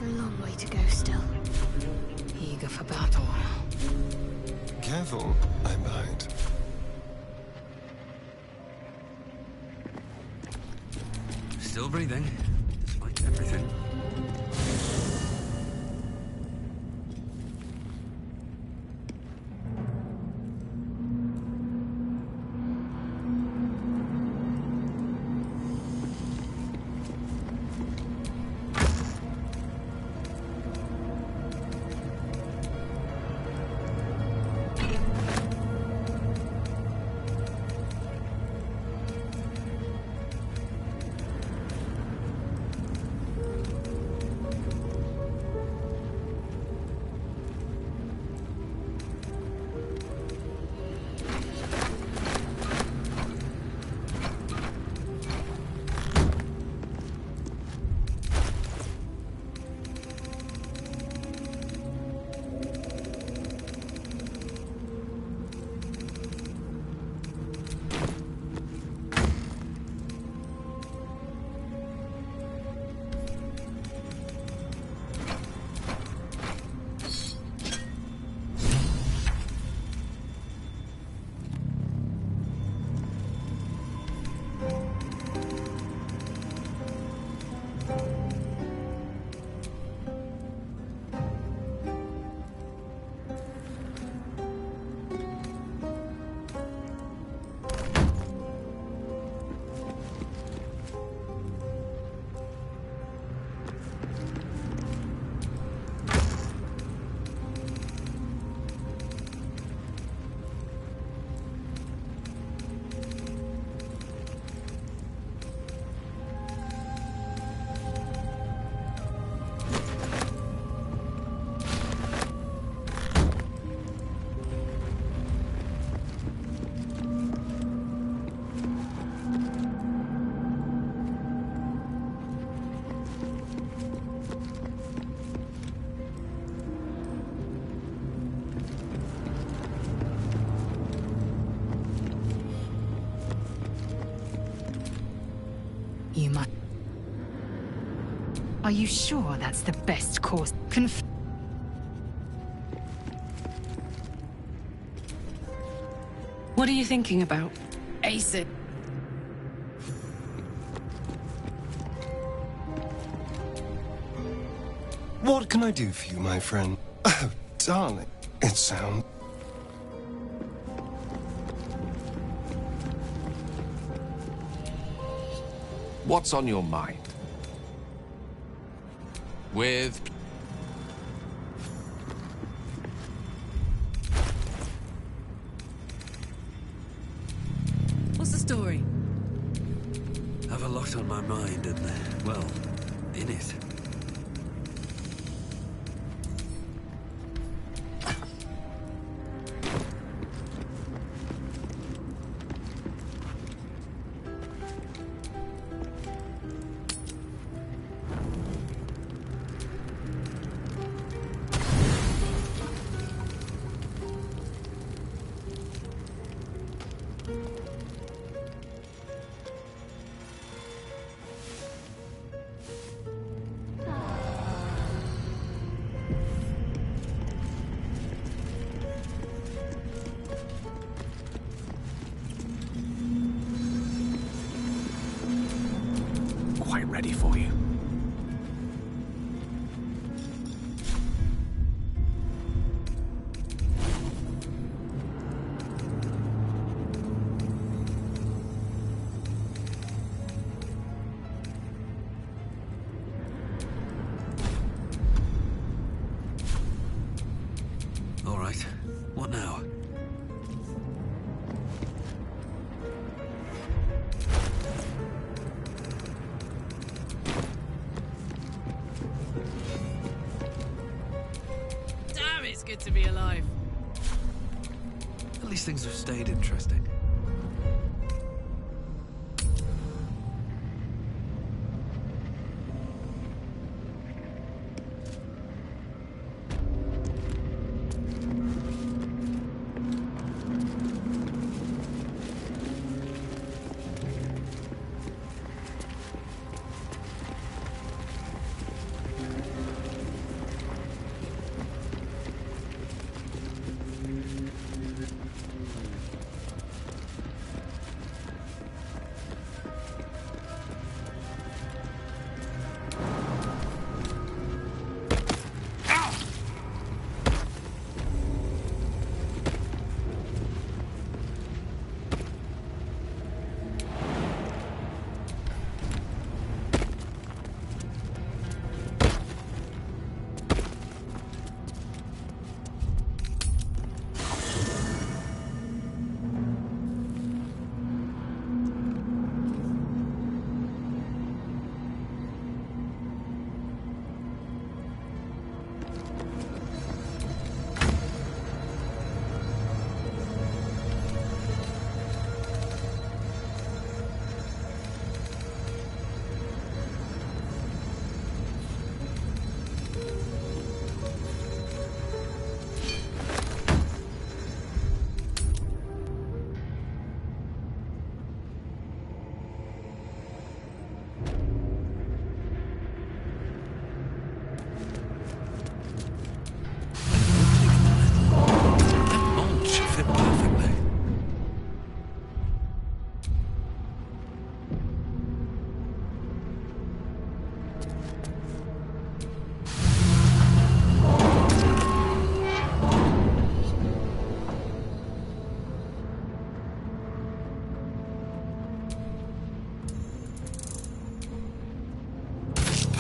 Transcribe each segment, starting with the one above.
a long way to go still. Eager for battle. Careful, I'm behind. Still breathing, despite everything. You might... Are you sure that's the best course? What are you thinking about? Ace it. What can I do for you, my friend? Oh, darling, it sounds... What's on your mind? With... What's the story? Have a lot on my mind and, well, in it. Quite ready for you. All right, what now? Damn, it's good to be alive. At least things have stayed interesting.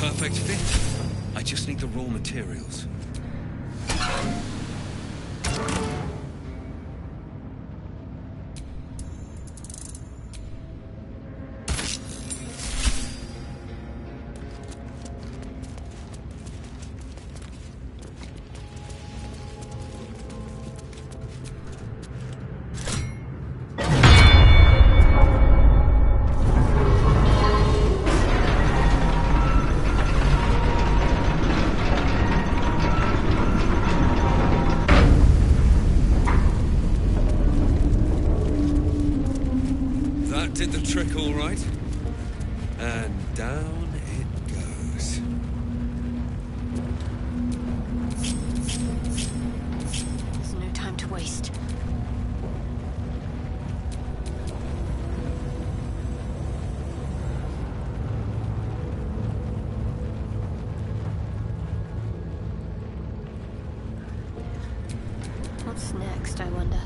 perfect fit. I just need the raw materials. Did the trick all right. And down it goes. There's no time to waste. What's next, I wonder?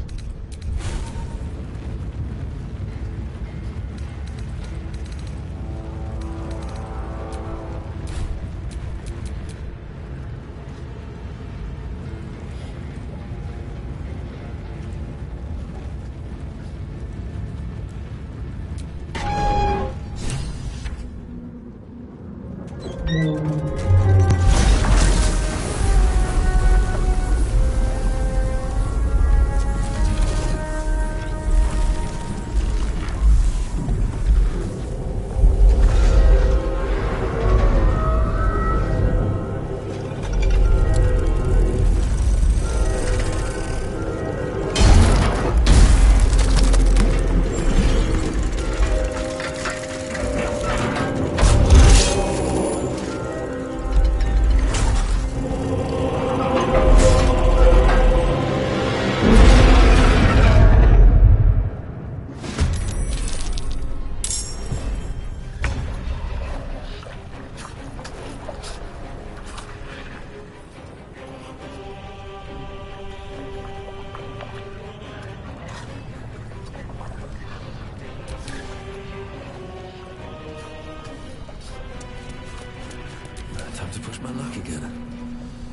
Time to push my luck again.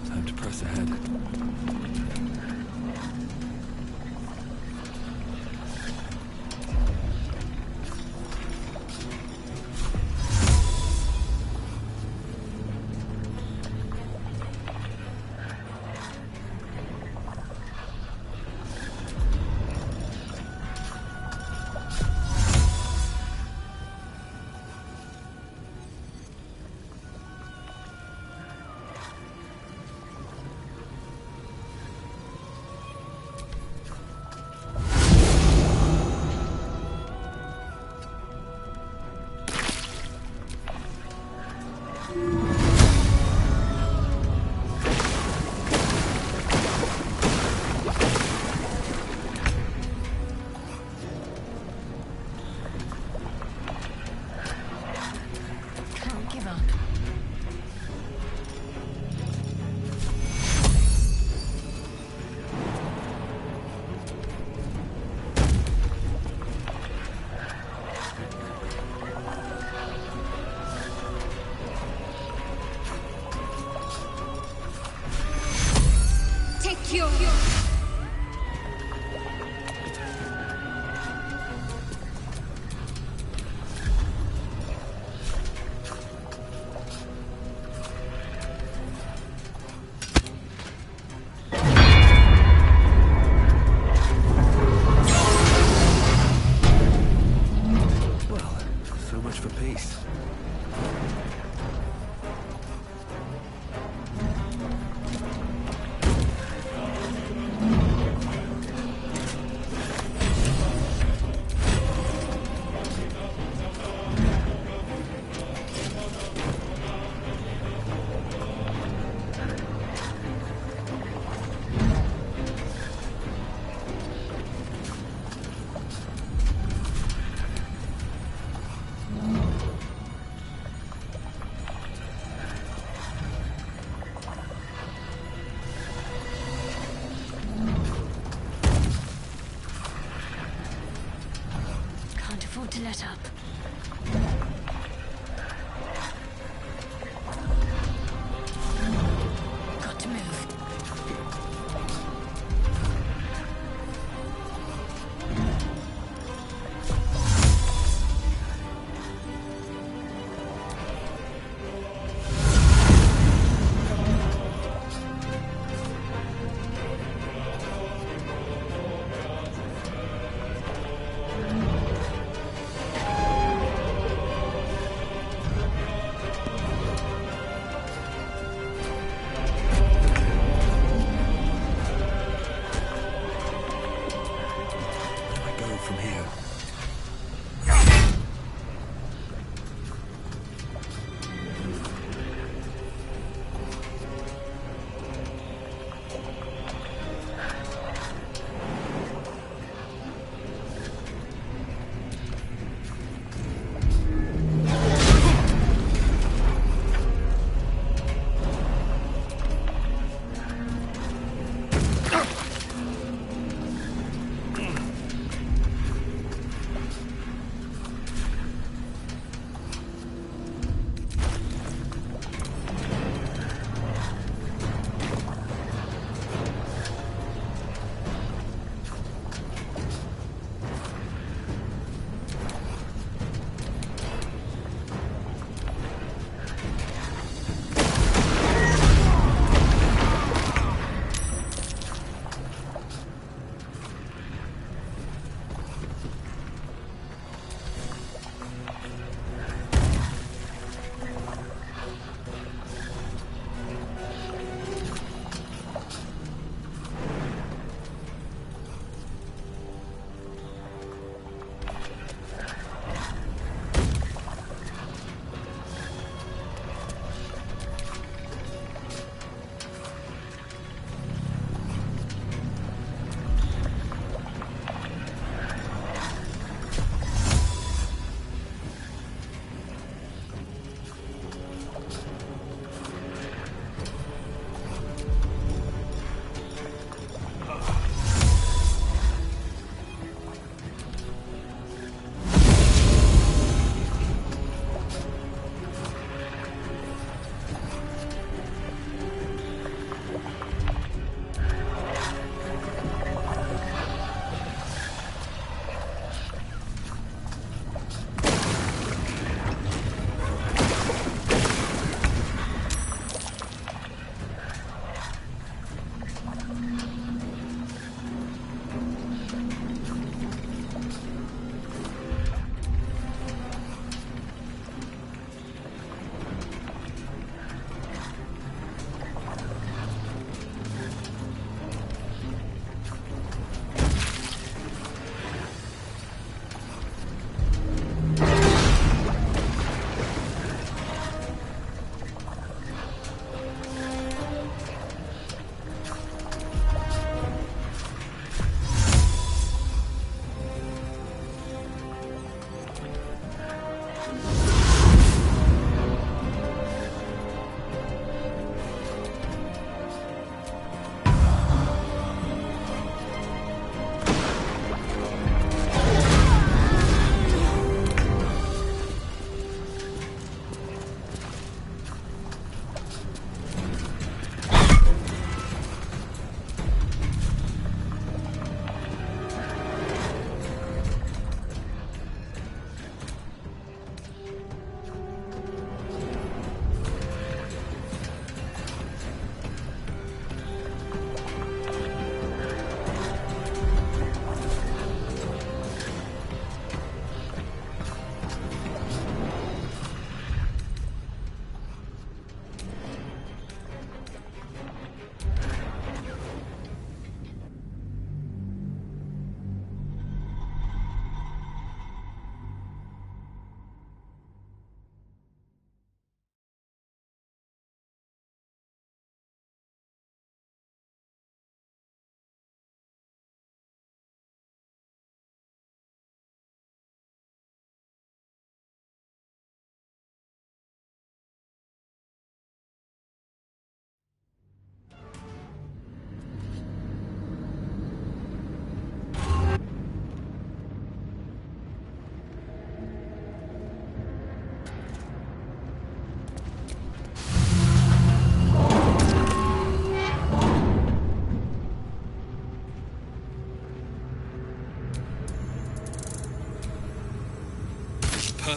Time to press ahead.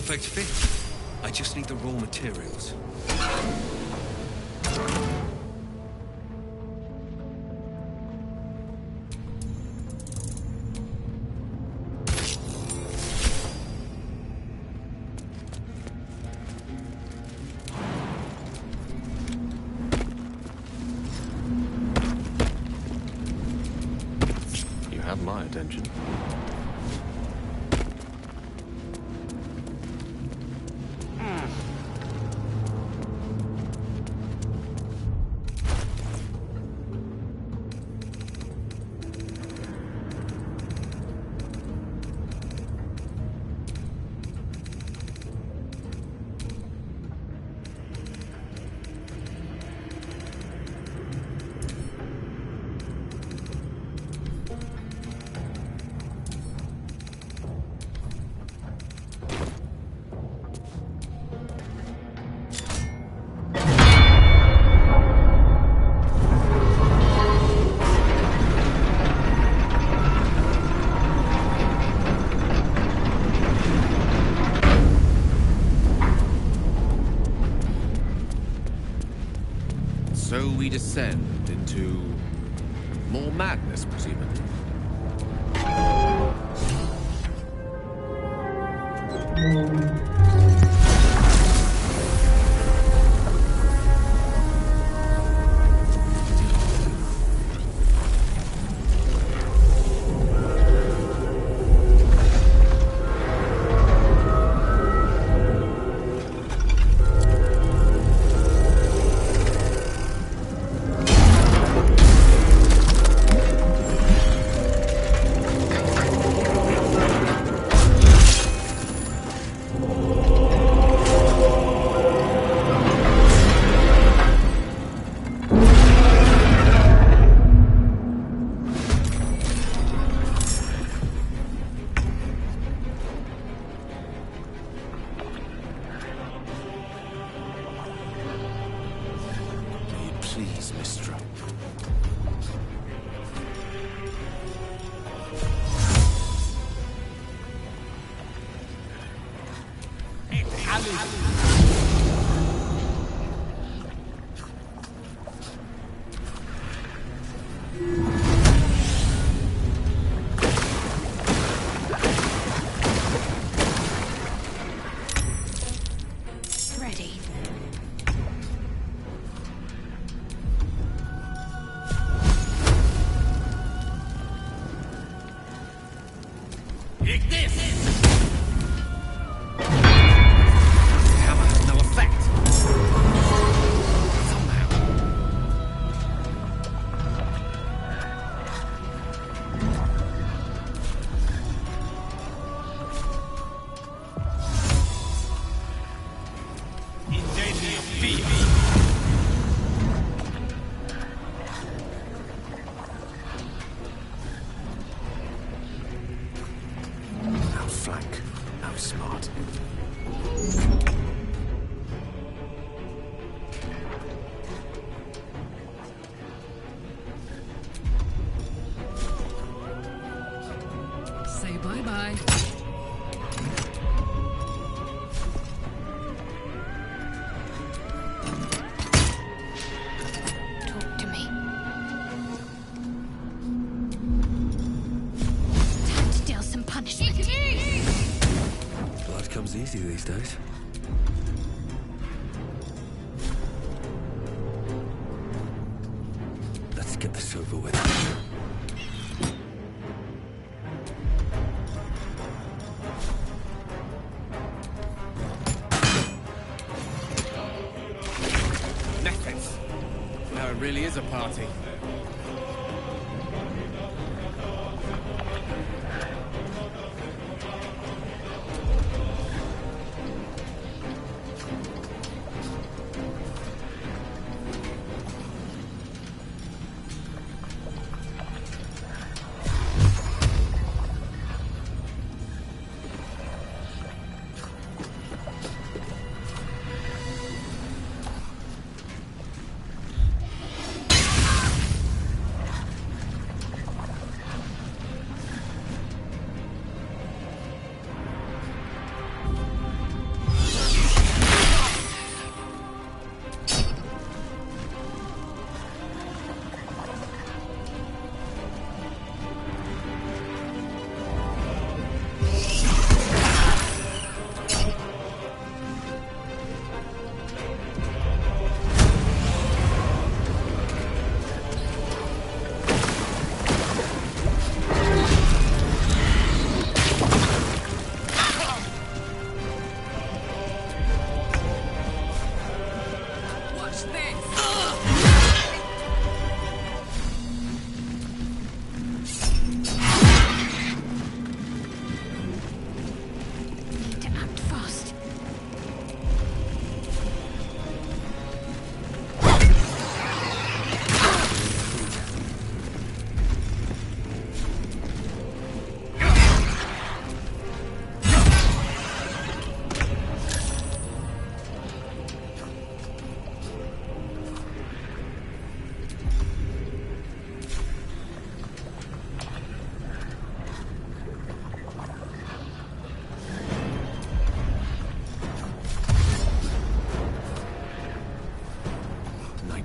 perfect fit. I just need the raw materials. You have my attention. So we descend into more madness, presumably. Please, Mistra. Ready. Hammer has no effect. Somehow. Outflank. How smart. Say bye-bye. Talk to me. Time to deal some punishment. Blood comes easy these days. Let's get this over with. Methods. Now it really is a party.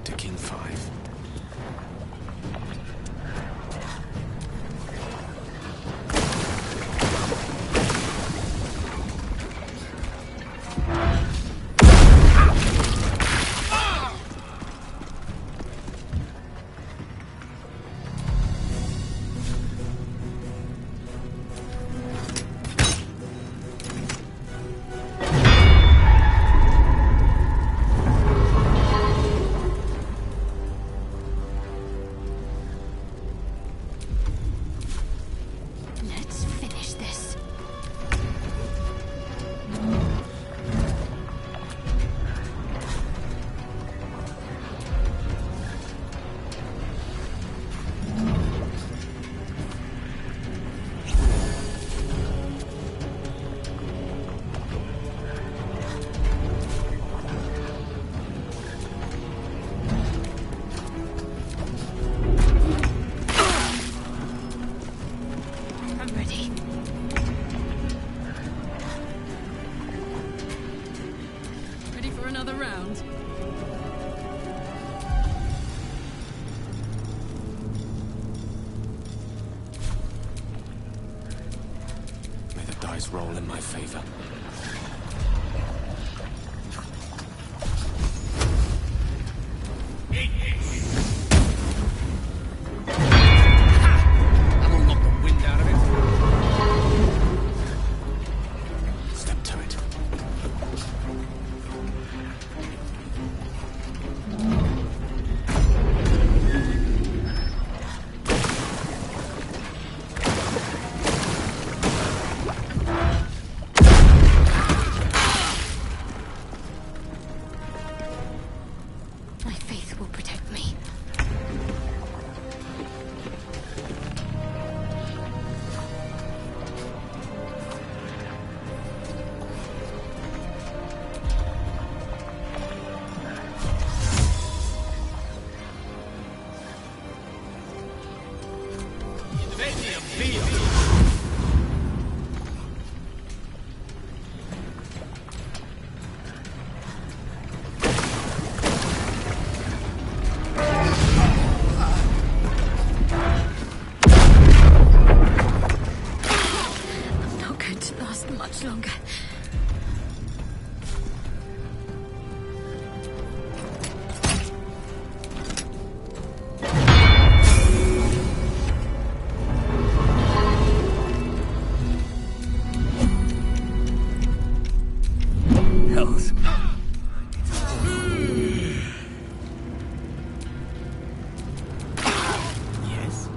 to King 5. Let's finish this. I'm ready. Ready for another round? May the dice roll in my favor. That'll knock the wind out of it. Step to it. My faith will protect me. I'm not going to last much longer. Hells. Yes?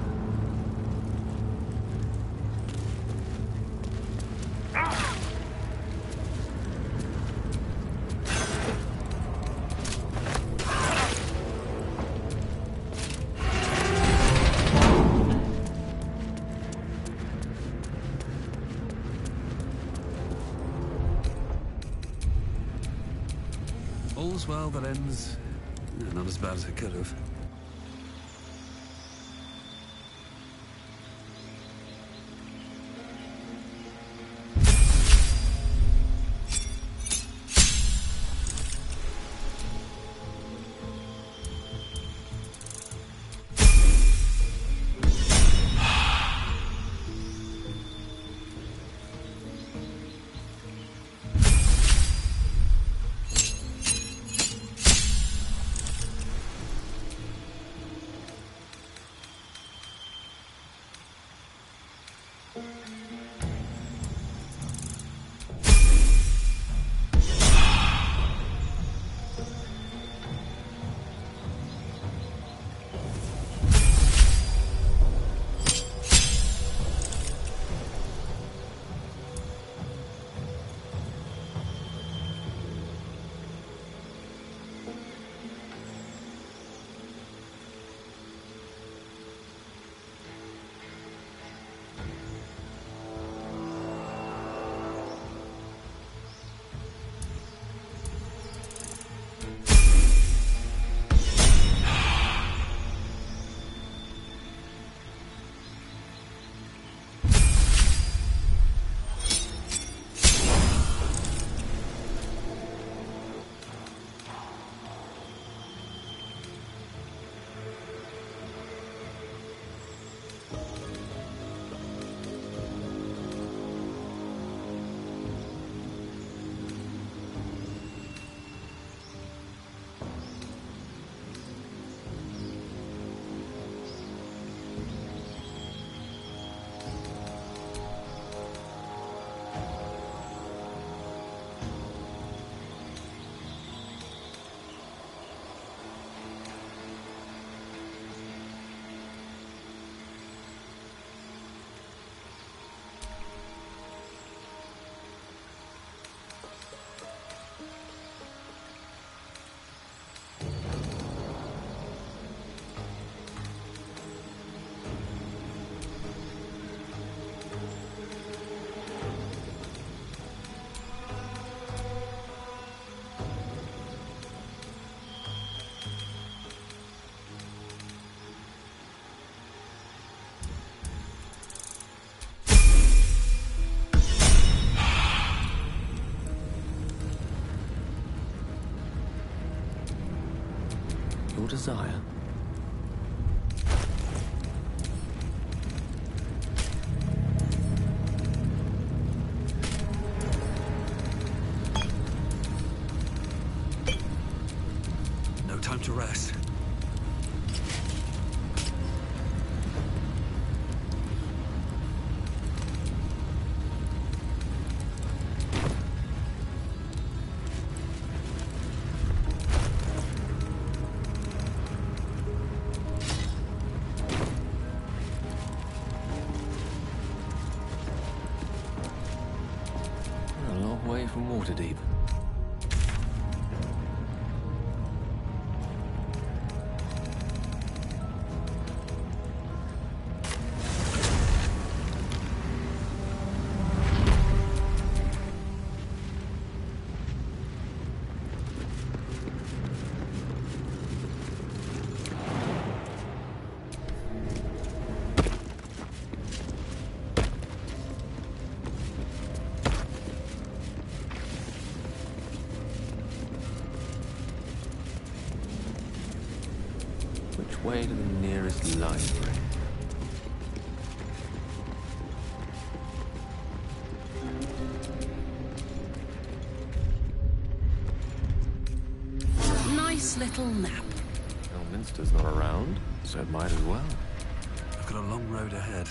All's well that ends. Not as bad as it could have. your desire. No time to rest. We're a long way from Waterdeep. Which way to the nearest library? Nice little nap. Elminster's not around, so it might as well. I've got a long road ahead.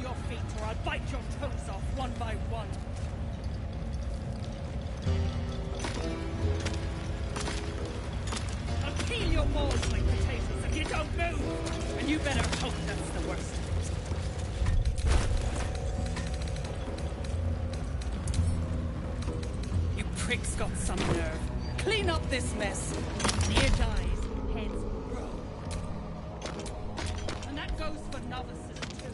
your feet or I'll bite your toes off one by one. I'll peel your balls like potatoes if you don't move! And you better hope that's the worst. You pricks got some nerve. Clean up this mess. Near dies, heads grow. And that goes for novices too.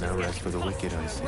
No rest for the wicked, I see.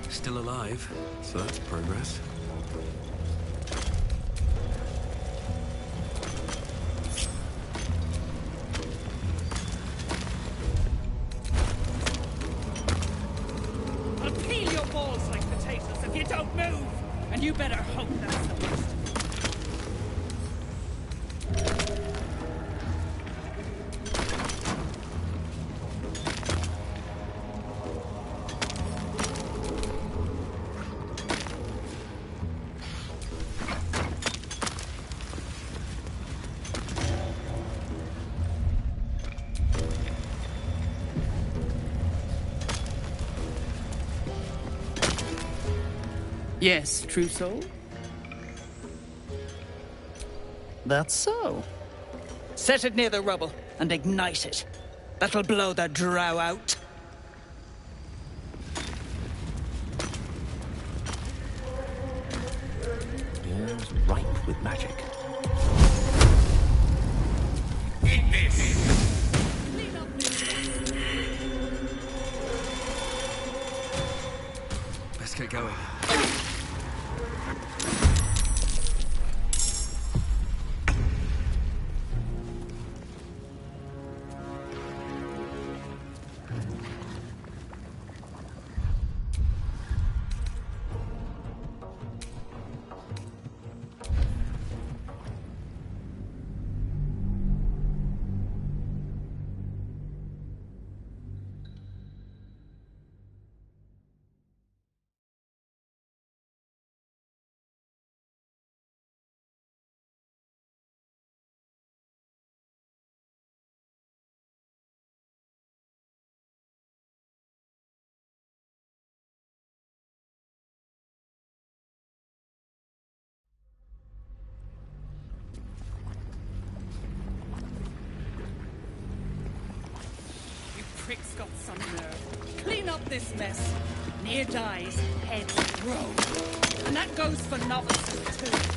Still alive, so that's progress. I'll peel your balls like potatoes if you don't move! And you better hope that's the worst. Yes, true soul? That's so. Set it near the rubble and ignite it. That'll blow the drow out. Air's ripe with magic. Let's get going. Prick's got some nerve. Clean up this mess. Near dies, heads roll. And that goes for novices too.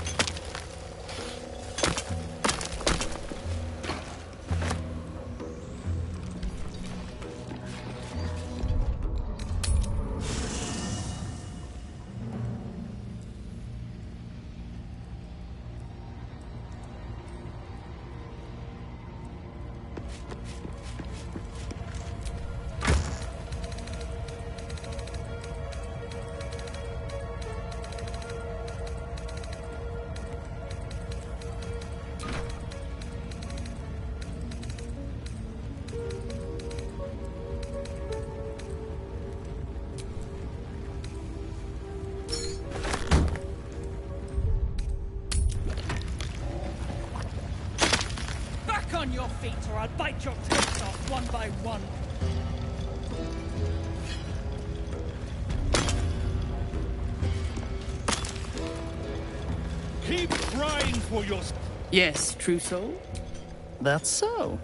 On your feet, or I'll bite your tails off one by one. Keep crying for your... Yes, true soul. That's so.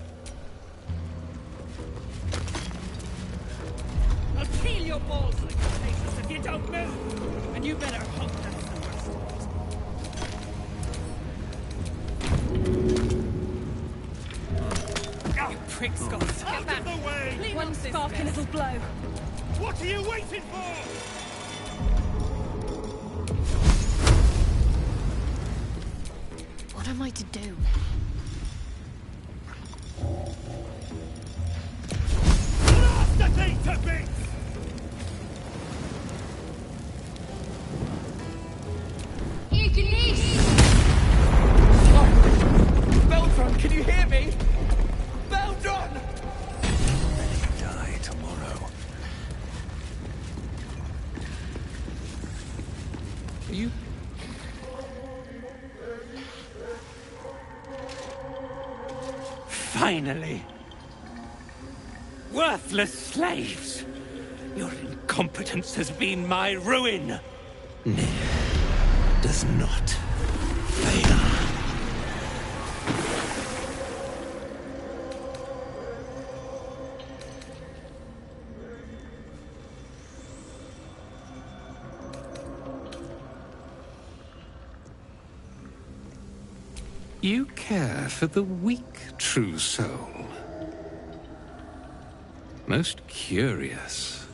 I'll peel your balls like potatoes if you don't move. And you better hope that's the worst of it. Prick's got Out of the way! One spark and it'll blow. What are you waiting for? What am I to do? Blast the thing to bits! Baldur, can you hear me? Baldur! Die tomorrow. You... Finally! Worthless slaves! Your incompetence has been my ruin! Does not fail. You care for the weak, true soul. Most curious.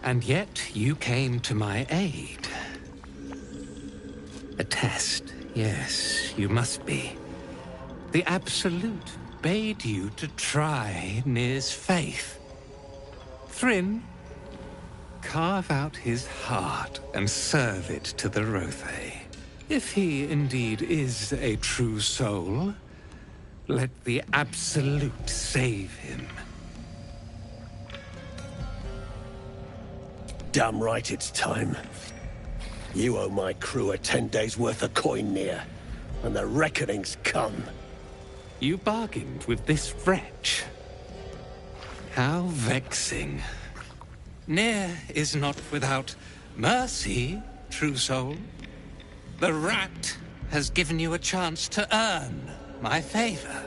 And yet you came to my aid. A test, yes, you must be. The Absolute bade you to try Nir's faith. Thryn, carve out his heart and serve it to the Rothe. If he indeed is a true soul, let the Absolute save him. Damn right it's time. You owe my crew a 10 days' worth of coin, Nir, and the reckoning's come. You bargained with this wretch. How vexing. Nir is not without Mercy, true soul? The rat has given you a chance to earn my favor.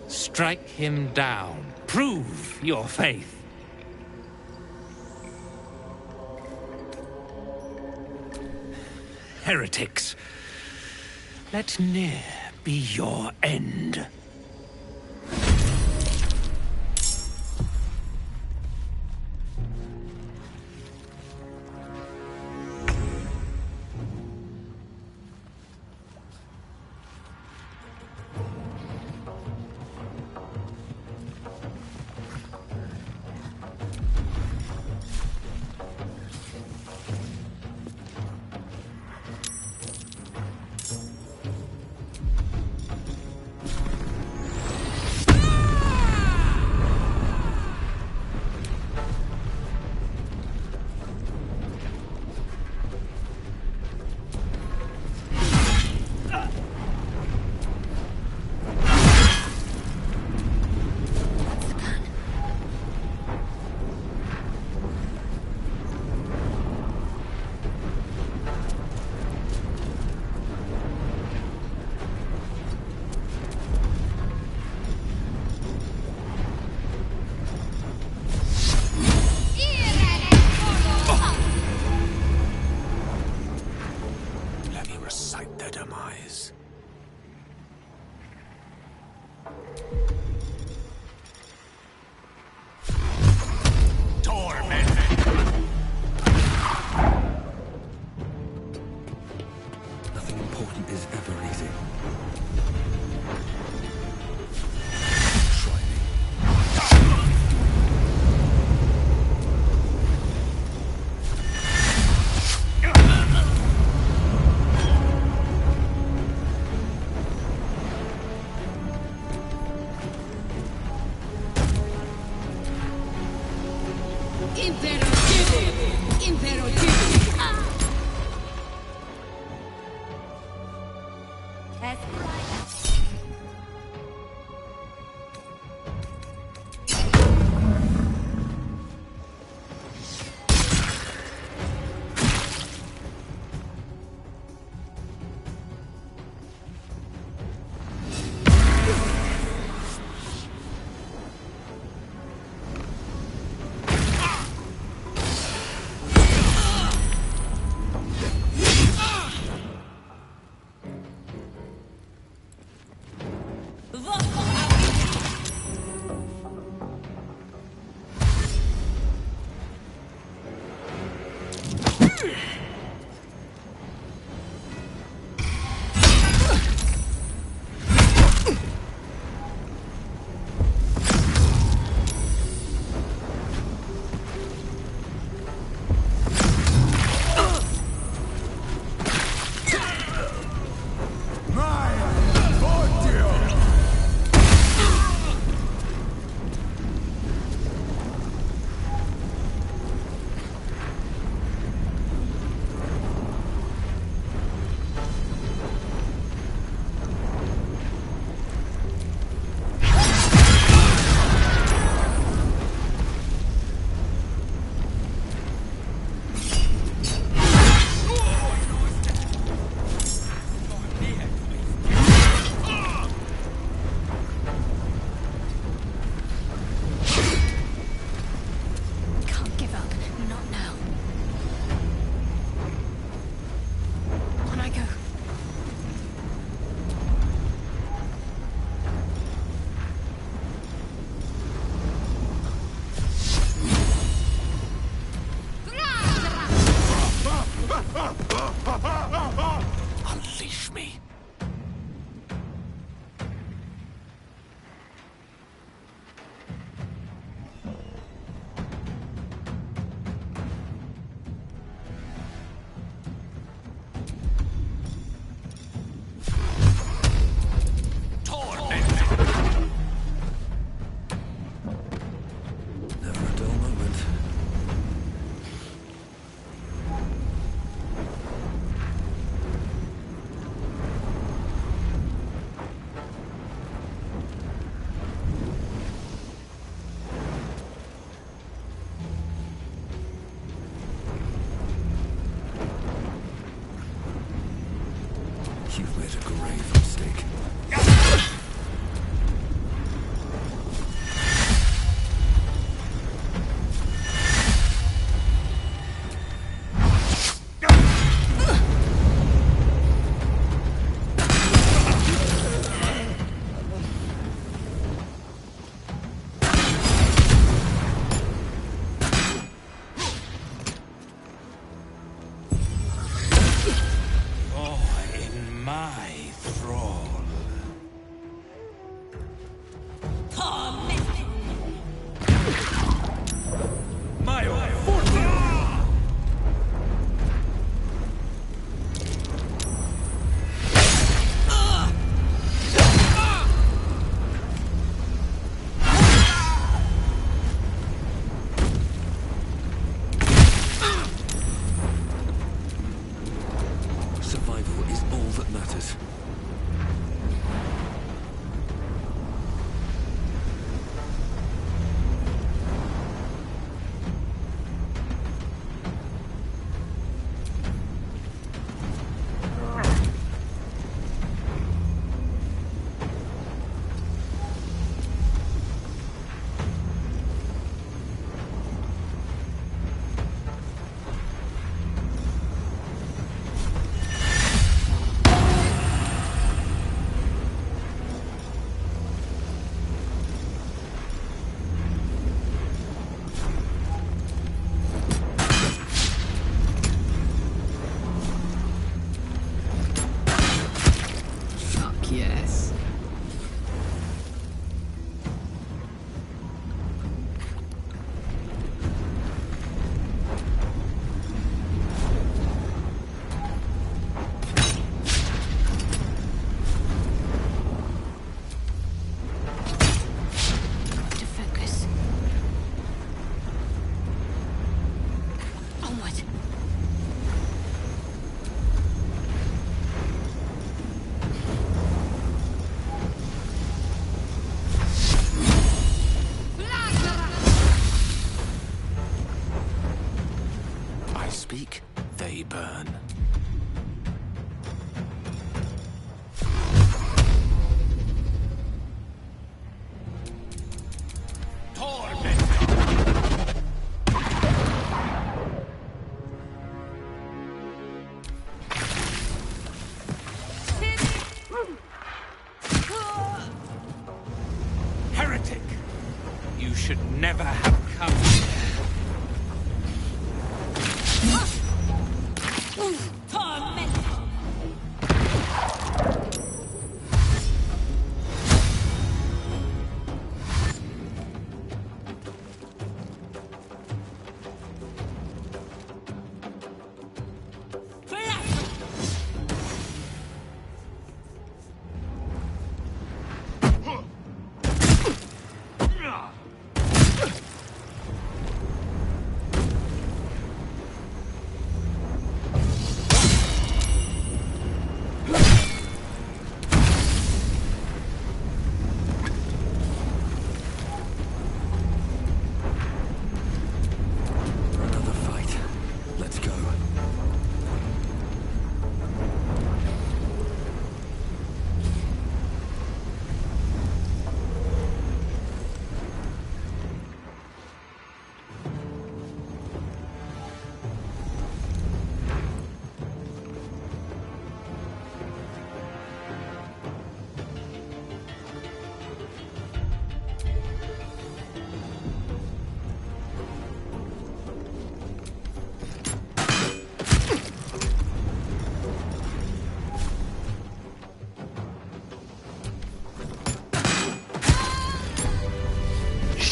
Strike him down. Prove your faith. Heretics, let near be your end. grave mistake. Yes. To focus. Onward. I speak, they burn. Heretic! You should never have come here.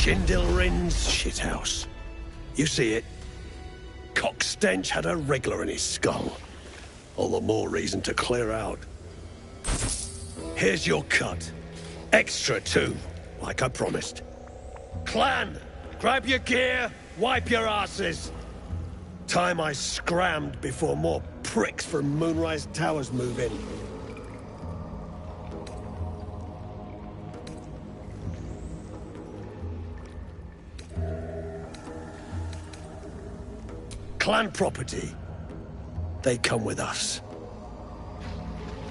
Shindilrin's shithouse. You see it? Cock stench had a wriggler in his skull. All the more reason to clear out. Here's your cut. Extra too, like I promised. Clan, grab your gear, wipe your asses. Time I scrammed before more pricks from Moonrise Towers move in. Clan property. They come with us.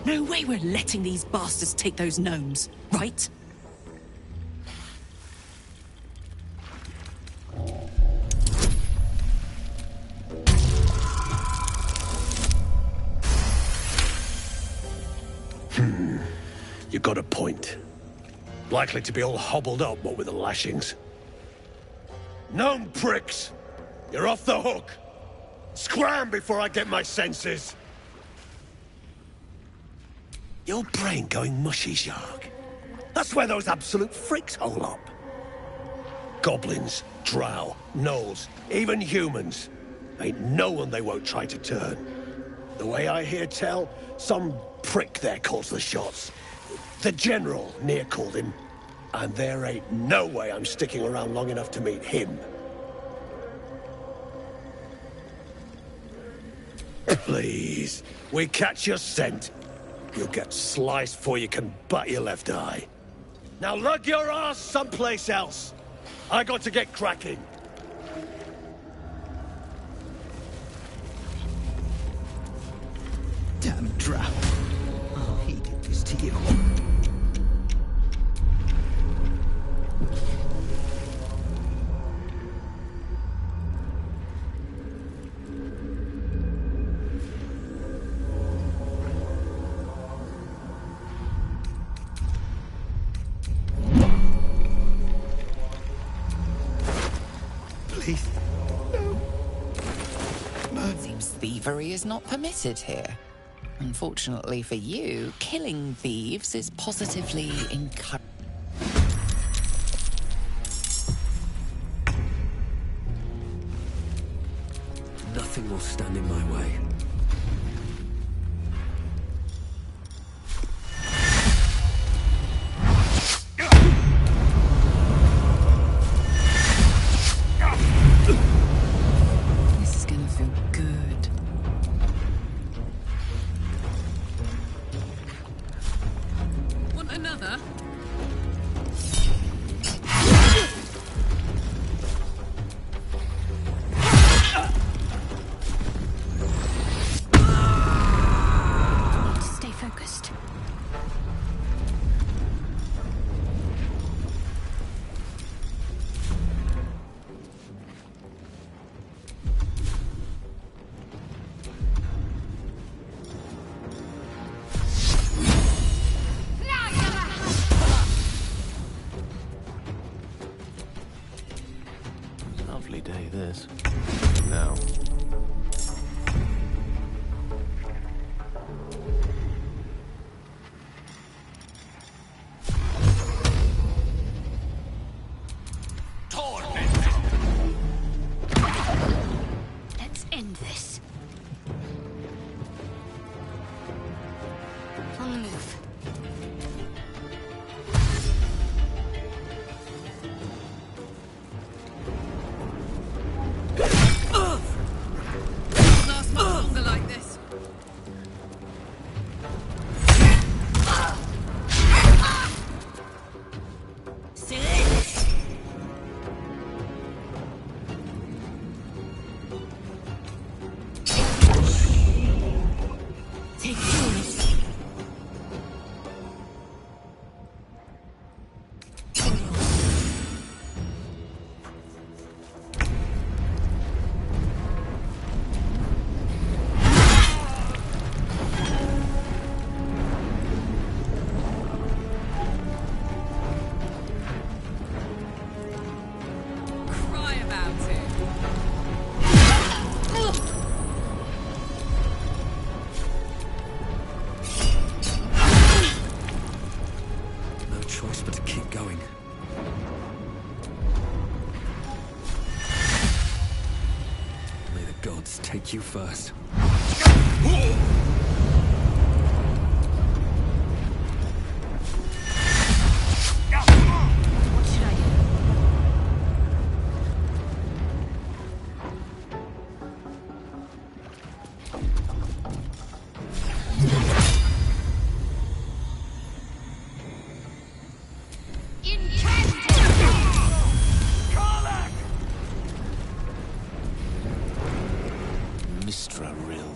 No way we're letting these bastards take those gnomes, right? You got a point. Likely to be all hobbled up, what with the lashings. Gnome pricks! You're off the hook! Scram before I get my senses! Your brain going mushy, Shark. That's where those absolute freaks hole up. Goblins, drow, gnolls, even humans. Ain't no one they won't try to turn. The way I hear tell, some prick there calls the shots. The General near called him. And there ain't no way I'm sticking around long enough to meet him. Please, we catch your scent. You'll get sliced before you can bat your left eye. Now lug your ass someplace else. I got to get cracking. Damn drow. Oh, he did this to you. Please. No. Seems thievery is not permitted here. Unfortunately for you, killing thieves is positively encouraged. Nothing will stand in my way. This is gonna feel good. Want another? Need to stay focused. Lovely day, this. Now. Let's end this. On the move. Last much longer like this. Take yours. Cry about it. No choice but to keep going. May the gods take you first. What should I do? Mistra Rill.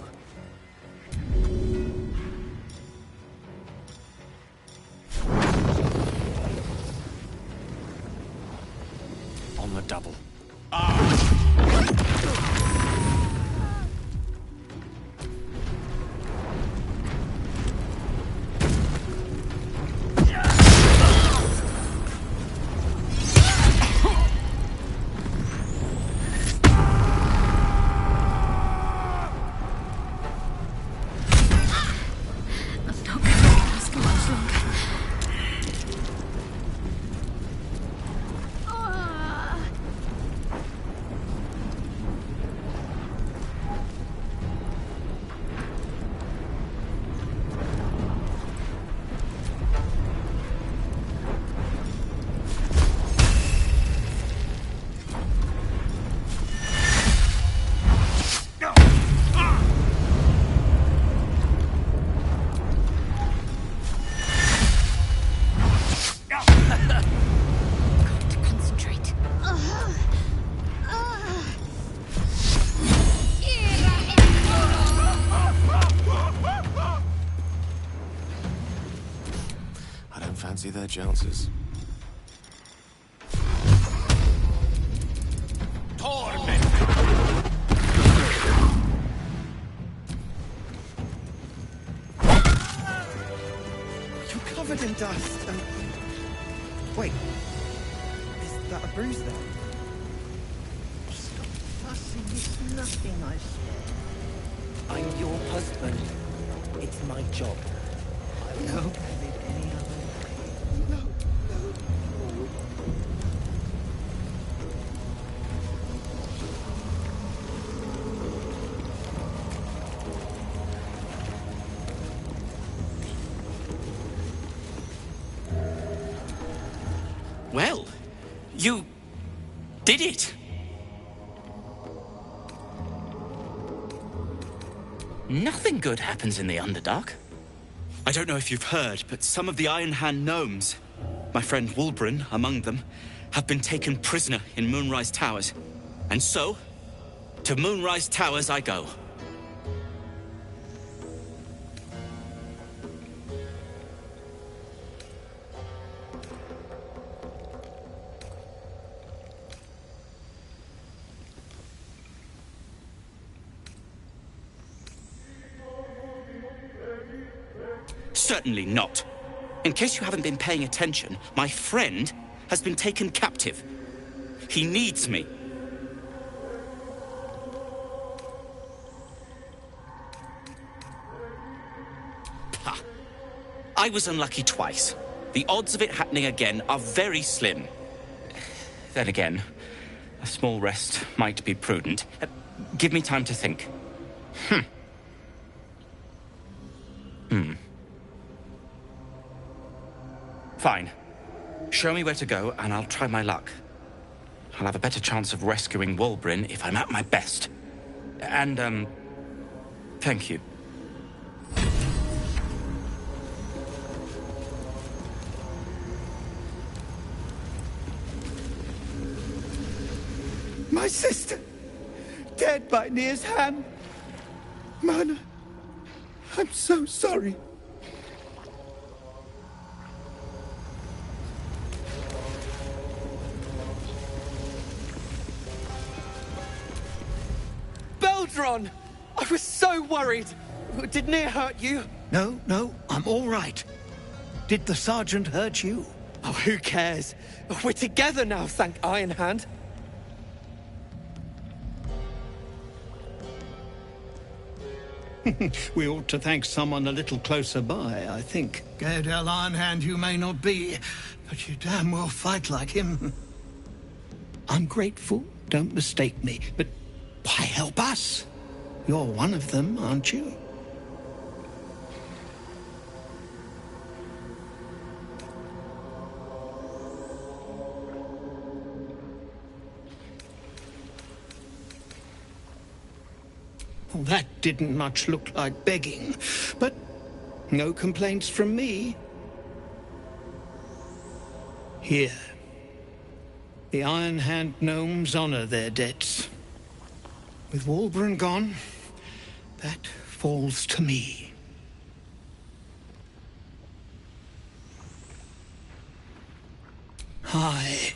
fancy their jouncers. You're covered in dust and... Wait. Is that a bruise there? Stop fussing. It's nothing, I swear. I'm your husband. It's my job. I won't have it any other way. No, no, no. Well, you did it. Nothing good happens in the Underdark. I don't know if you've heard, but some of the Iron Hand gnomes, my friend Wulbren among them, have been taken prisoner in Moonrise Towers. And so, to Moonrise Towers I go. Certainly not. In case you haven't been paying attention, my friend has been taken captive. He needs me. Pah. I was unlucky twice. The odds of it happening again are very slim. Then again, a small rest might be prudent. Give me time to think. Fine. Show me where to go, and I'll try my luck. I'll have a better chance of rescuing Wulbren if I'm at my best. And, thank you. My sister! Dead by Nir's hand! Mana, I'm so sorry. Baldur! I was so worried! Did Nir hurt you? No, no, I'm all right. Did the sergeant hurt you? Oh, who cares? We're together now, thank Iron Hand. We ought to thank someone a little closer by, I think. Gaedel Ironhand you may not be, but you damn well fight like him. I'm grateful, don't mistake me, but why help us? You're one of them, aren't you? Well, that didn't much look like begging, but no complaints from me. Here. The Iron Hand gnomes honor their debts. With Wulbren gone, that falls to me. Aye,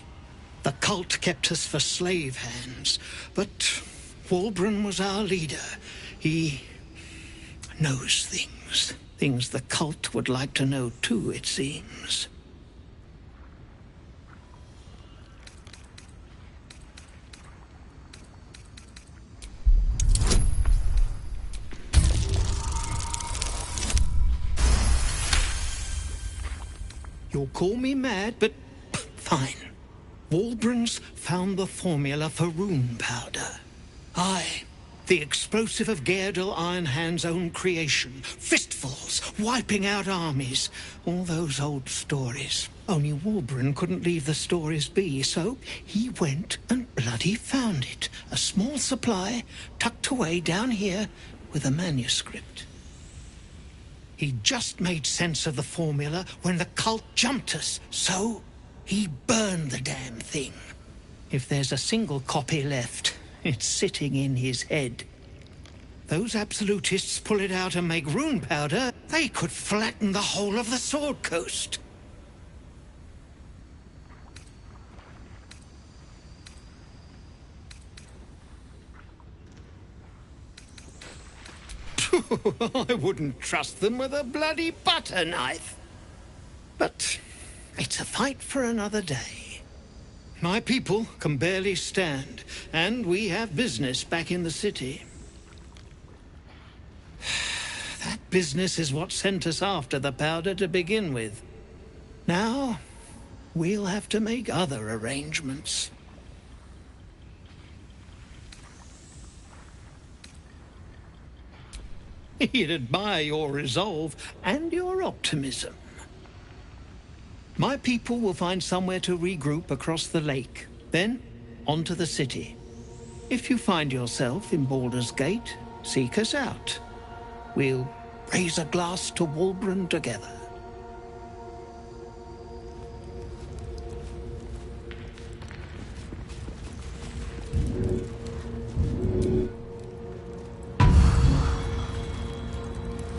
the cult kept us for slave hands, but Wulbren was our leader. He knows things. Things the cult would like to know too, it seems. You'll call me mad, but fine. Wulbren's found the formula for rune powder. Aye, the explosive of Gaedel Ironhand's own creation. Fistfuls, wiping out armies. All those old stories. Only Wulbren couldn't leave the stories be, so he went and bloody found it. A small supply, tucked away down here with a manuscript. He just made sense of the formula when the cult jumped us, so he burned the damn thing. If there's a single copy left, it's sitting in his head. Those absolutists pull it out and make rune powder, they could flatten the whole of the Sword Coast. I wouldn't trust them with a bloody butter knife. But it's a fight for another day. My people can barely stand, and we have business back in the city. That business is what sent us after the powder to begin with. Now, we'll have to make other arrangements. He'd admire your resolve and your optimism. My people will find somewhere to regroup across the lake, then onto the city. If you find yourself in Baldur's Gate, seek us out. We'll raise a glass to Wulbren together.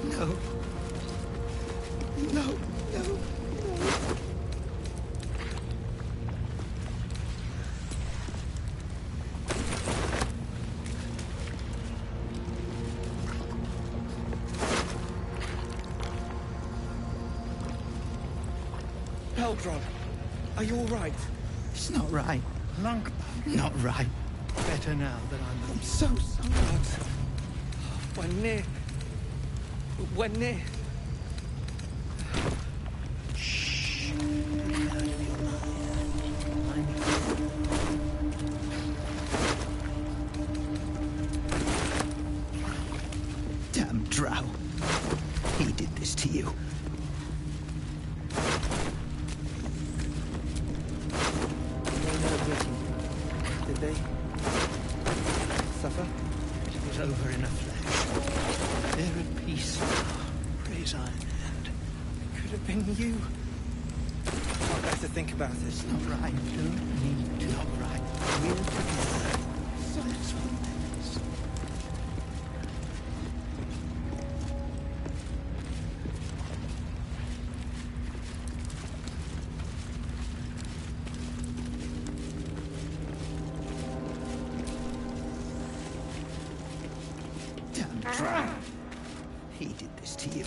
No. No, no. Baldur, are you all right? It's not right. Monk. Not right. Better now that I'm so sorry. We're near. We're near. Shh. Damn drow. He did this to you. Did they suffer? It was over in a flash. They're at peace now. Praise Iron Hand. Could have been you. I'll have to think about this. Not right. Don't need to. Not right. We're together. So that's what matters. Drow. He did this to you.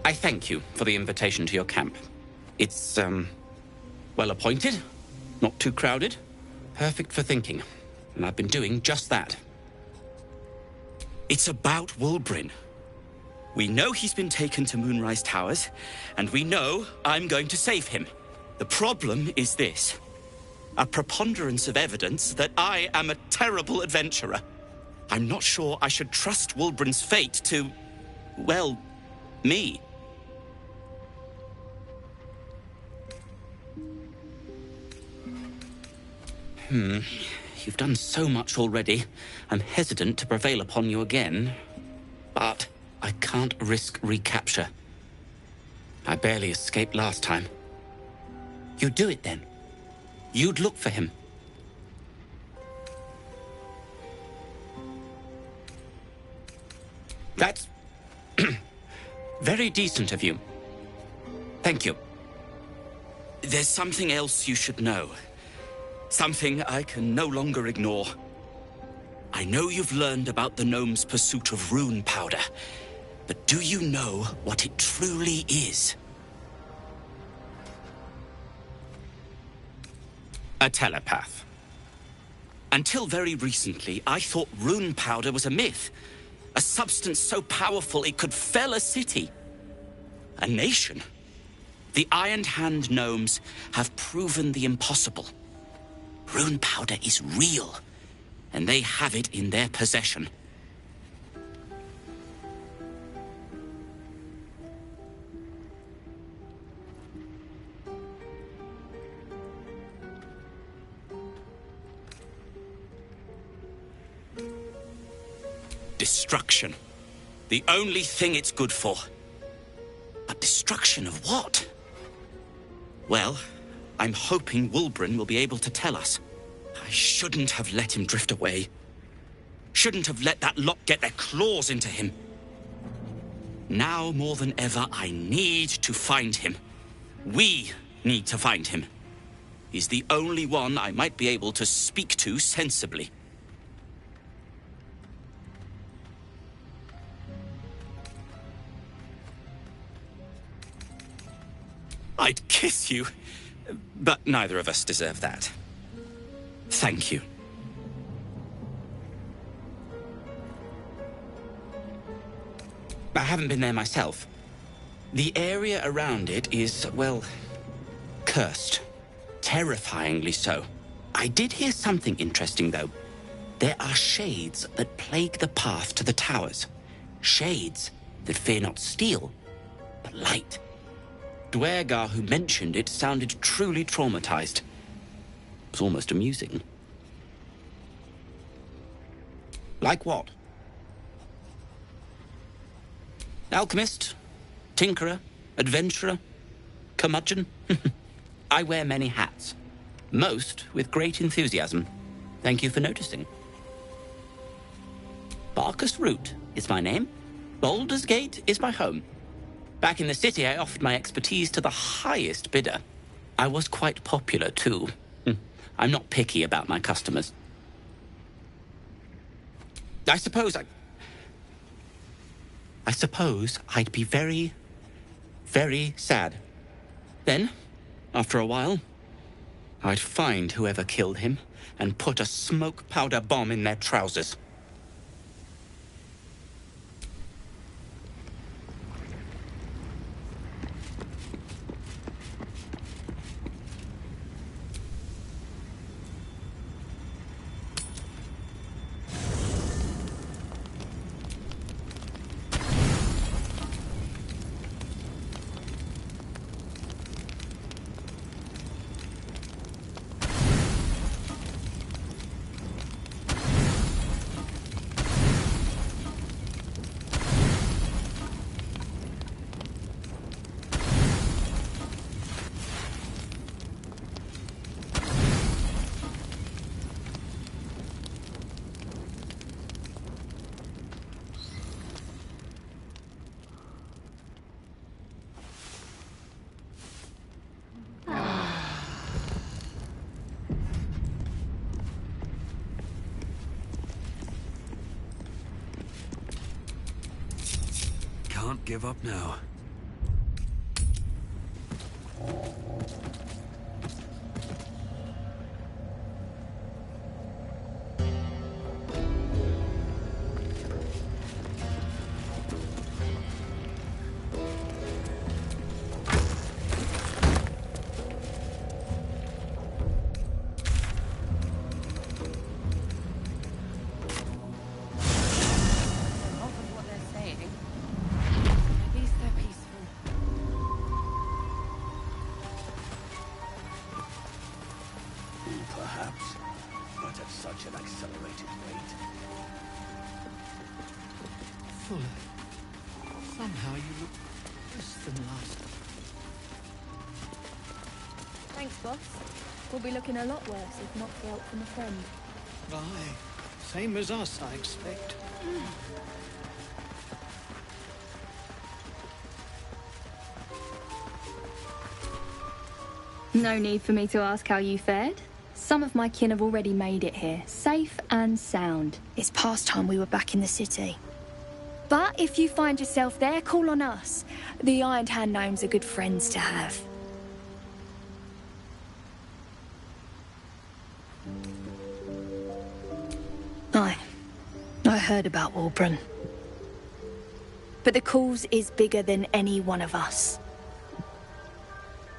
I thank you for the invitation to your camp. It's, well appointed, not too crowded, perfect for thinking. And I've been doing just that. It's about Wulbren. We know he's been taken to Moonrise Towers, and we know I'm going to save him. The problem is this: a preponderance of evidence that I am a terrible adventurer. I'm not sure I should trust Wulbren's fate to, well, me. You've done so much already. I'm hesitant to prevail upon you again, but I can't risk recapture. I barely escaped last time. You'd do it then. You'd look for him. That's very decent of you. Thank you. There's something else you should know. Something I can no longer ignore. I know you've learned about the gnome's pursuit of rune powder, but do you know what it truly is? A telepath. Until very recently, I thought rune powder was a myth. A substance so powerful it could fell a city. A nation. The Iron Hand gnomes have proven the impossible. Rune powder is real, and they have it in their possession. Destruction. The only thing it's good for. But destruction of what? Well, I'm hoping Wulbren will be able to tell us. I shouldn't have let him drift away. Shouldn't have let that lot get their claws into him. Now more than ever, I need to find him. We need to find him. He's the only one I might be able to speak to sensibly. I'd kiss you, but neither of us deserve that. Thank you. I haven't been there myself. The area around it is, well, cursed. Terrifyingly so. I did hear something interesting, though. There are shades that plague the path to the towers. Shades that fear not steel, but light. Dwergar, who mentioned it, sounded truly traumatized. It was almost amusing. Like what? Alchemist, tinkerer, adventurer, curmudgeon. I wear many hats. Most with great enthusiasm. Thank you for noticing. Barkus Root is my name. Baldur's Gate is my home. Back in the city, I offered my expertise to the highest bidder. I was quite popular, too. I'm not picky about my customers. I suppose I'd be very, very sad. Then, after a while, I'd find whoever killed him and put a smoke powder bomb in their trousers. Can't give up now. Somehow you look worse than last. Thanks, boss. We'll be looking a lot worse if not for help from a friend. Aye, same as us, I expect. No need for me to ask how you fared. Some of my kin have already made it here, safe and sound. It's past time we were back in the city. But if you find yourself there, call on us. The Iron Hand gnomes are good friends to have. I heard about Walbrun. But the cause is bigger than any one of us.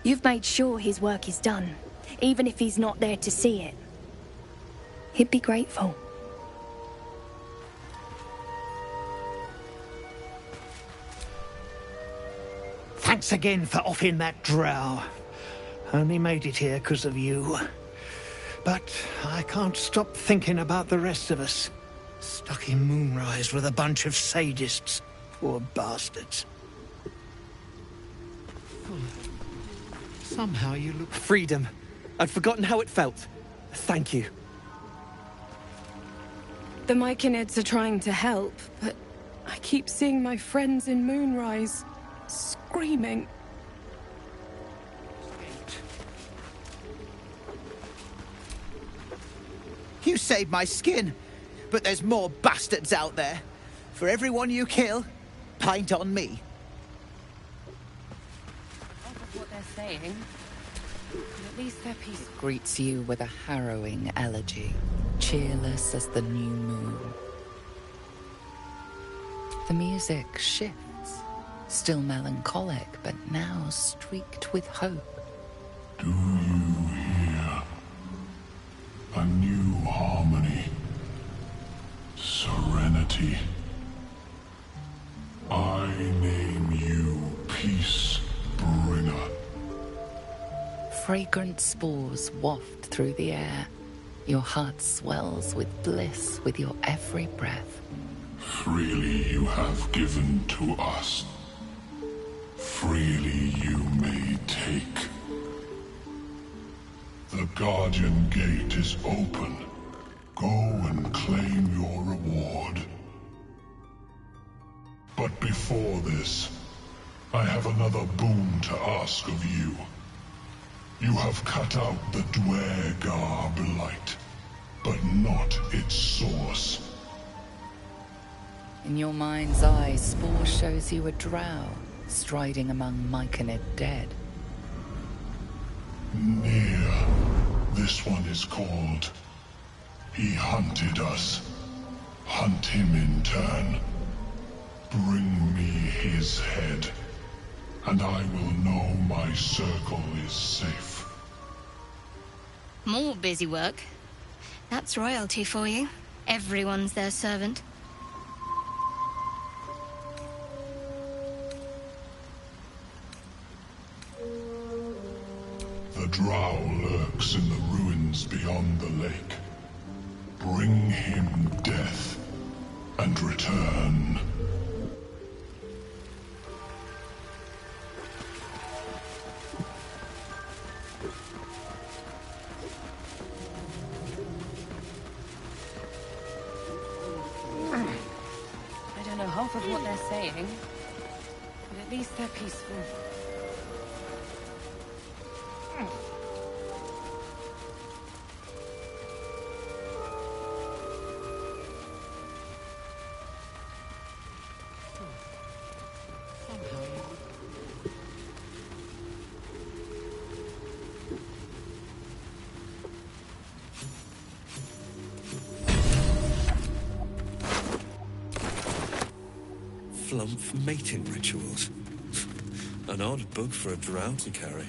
You've made sure his work is done, even if he's not there to see it. He'd be grateful. Thanks again for offing that drow. Only made it here because of you. But I can't stop thinking about the rest of us. Stuck in Moonrise with a bunch of sadists. Poor bastards. Somehow you look... Freedom. I'd forgotten how it felt. Thank you. The Myconids are trying to help, but I keep seeing my friends in Moonrise screaming. You saved my skin, but there's more bastards out there. For everyone you kill, pint on me. What they're saying, at least their peace greets you with a harrowing elegy, cheerless as the new moon. The music shifts, still melancholic, but now streaked with hope. Do you hear? A new harmony. Serenity. I name you Peace Bringer. Fragrant spores waft through the air. Your heart swells with bliss with your every breath. Freely you have given to us. Freely you may take. The Guardian Gate is open. Go and claim your reward. But before this, I have another boon to ask of you. You have cut out the Dwergar blight, but not its source. In your mind's eye, Spore shows you a drow, striding among Myconid dead. Near. This one is called. He hunted us. Hunt him in turn. Bring me his head, and I will know my circle is safe. More busy work. That's royalty for you. Everyone's their servant. The drow lurks in the ruins beyond the lake. Bring him death, and return. I don't know half of what they're saying, but at least they're peaceful. Flumph mating rituals. An odd book for a drow to carry.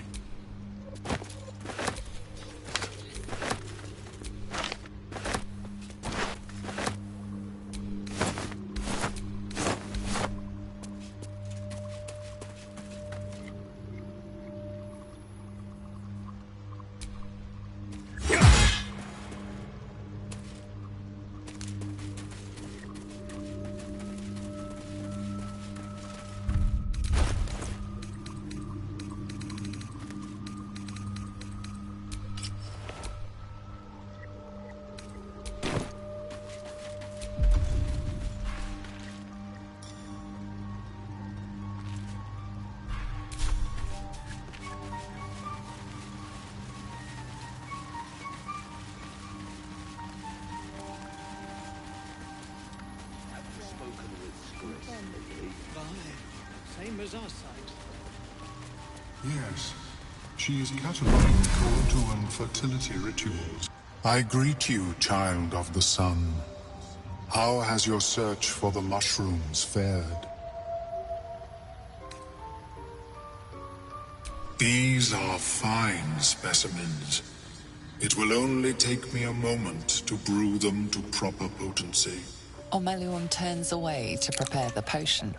same as our site. Yes. She is cataloging Kotuan fertility rituals. I greet you, child of the sun. How has your search for the mushrooms fared? These are fine specimens. It will only take me a moment to brew them to proper potency. Omelion turns away to prepare the potion,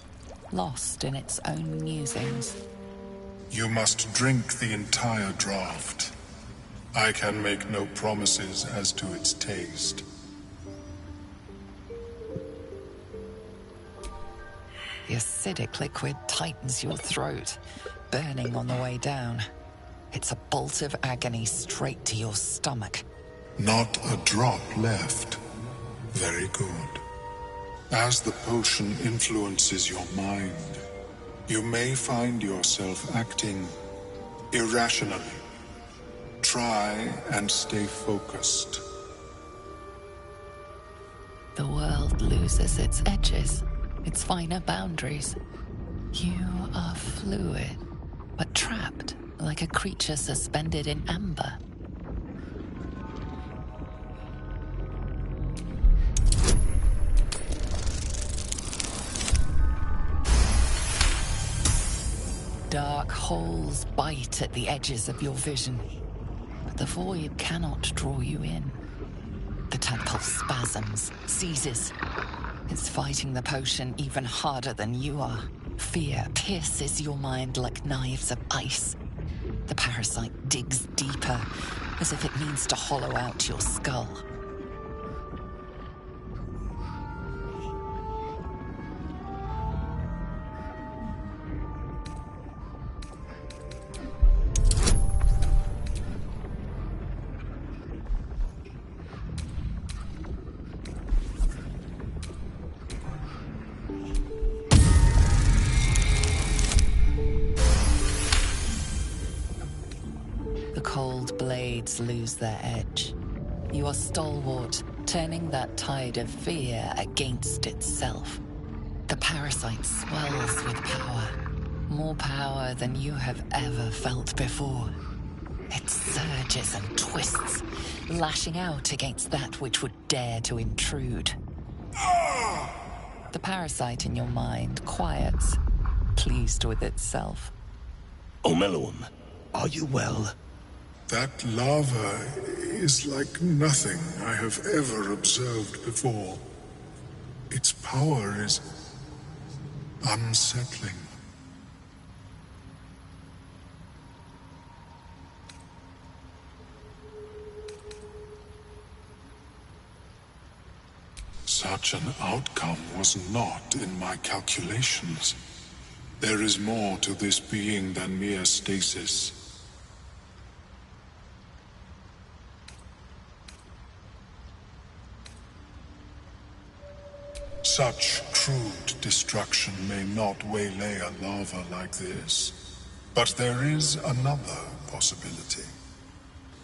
lost in its own musings. You must drink the entire draught. I can make no promises as to its taste. The acidic liquid tightens your throat, burning on the way down. It's a bolt of agony straight to your stomach. Not a drop left. Very good. As the potion influences your mind, you may find yourself acting irrationally. Try and stay focused. The world loses its edges, its finer boundaries. You are fluid, but trapped like a creature suspended in amber. Dark holes bite at the edges of your vision, but the void cannot draw you in. The tadpole spasms, seizes. It's fighting the potion even harder than you are. Fear pierces your mind like knives of ice. The parasite digs deeper, as if it means to hollow out your skull. Lose their edge. You are stalwart, turning that tide of fear against itself. The parasite swells with power, more power than you have ever felt before. It surges and twists, lashing out against that which would dare to intrude. The parasite in your mind quiets, pleased with itself. Omelion, are you well? That lava is like nothing I have ever observed before. Its power is unsettling. Such an outcome was not in my calculations. There is more to this being than mere stasis. Such crude destruction may not waylay a lava like this, but there is another possibility.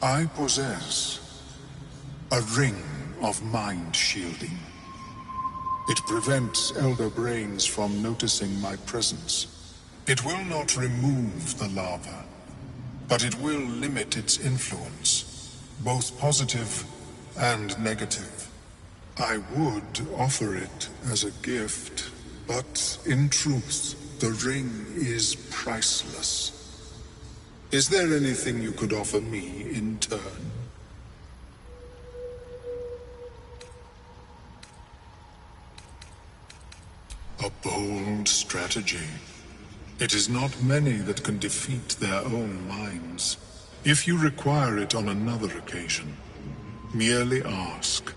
I possess a ring of mind shielding. It prevents elder brains from noticing my presence. It will not remove the lava, but it will limit its influence, both positive and negative. I would offer it as a gift, but in truth, the ring is priceless. Is there anything you could offer me in turn? A bold strategy. It is not many that can defeat their own minds. If you require it on another occasion, merely ask.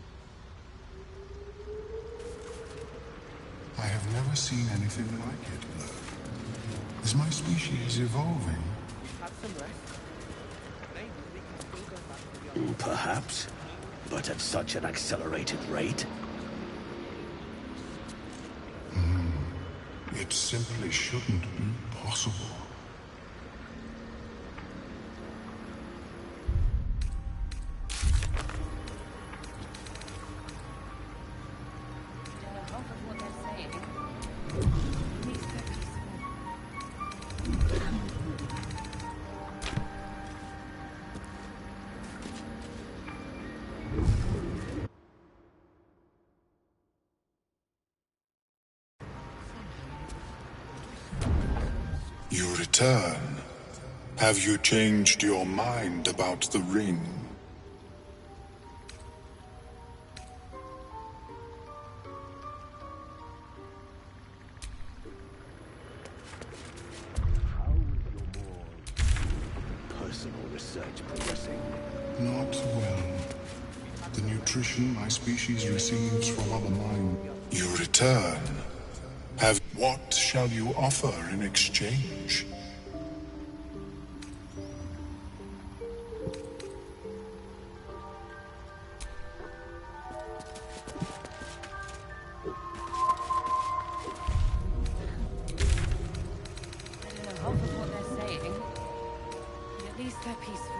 I have never seen anything like it, Baldur. Is my species evolving? Perhaps, but at such an accelerated rate. It simply shouldn't be possible. You return. Have you changed your mind about the ring? Personal research progressing. Not well. The nutrition my species receives from other minds. You return. What shall you offer in exchange? Half of what they're saying. But at least they're peaceful.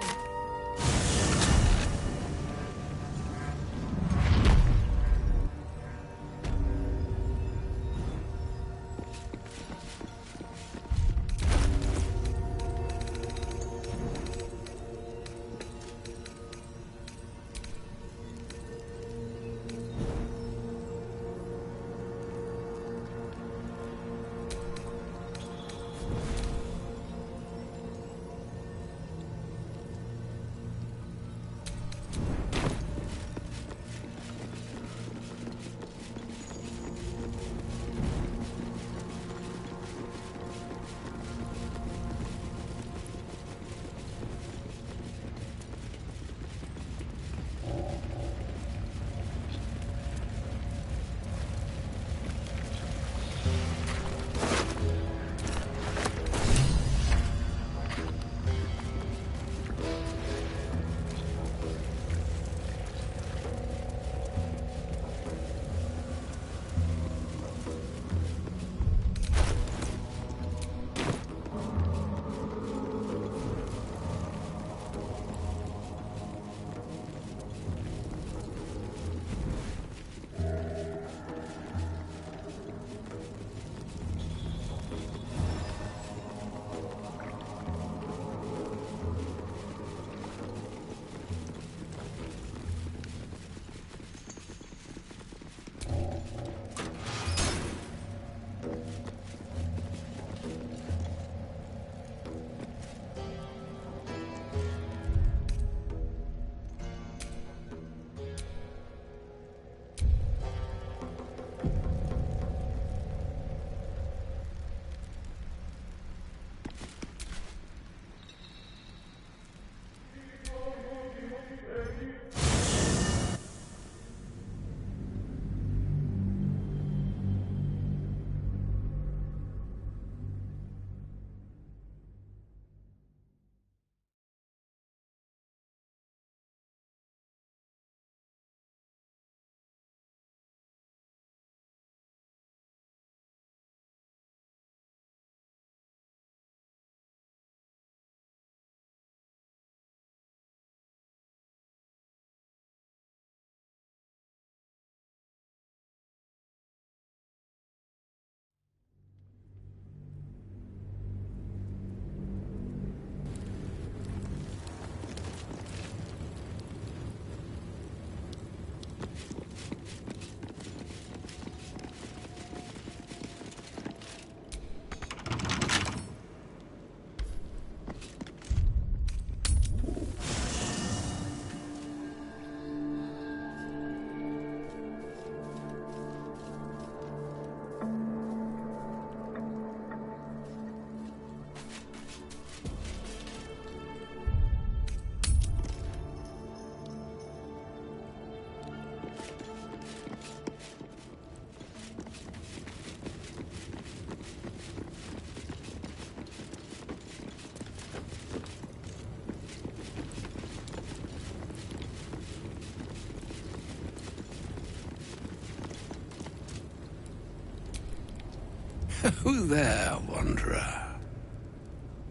Who there, wanderer?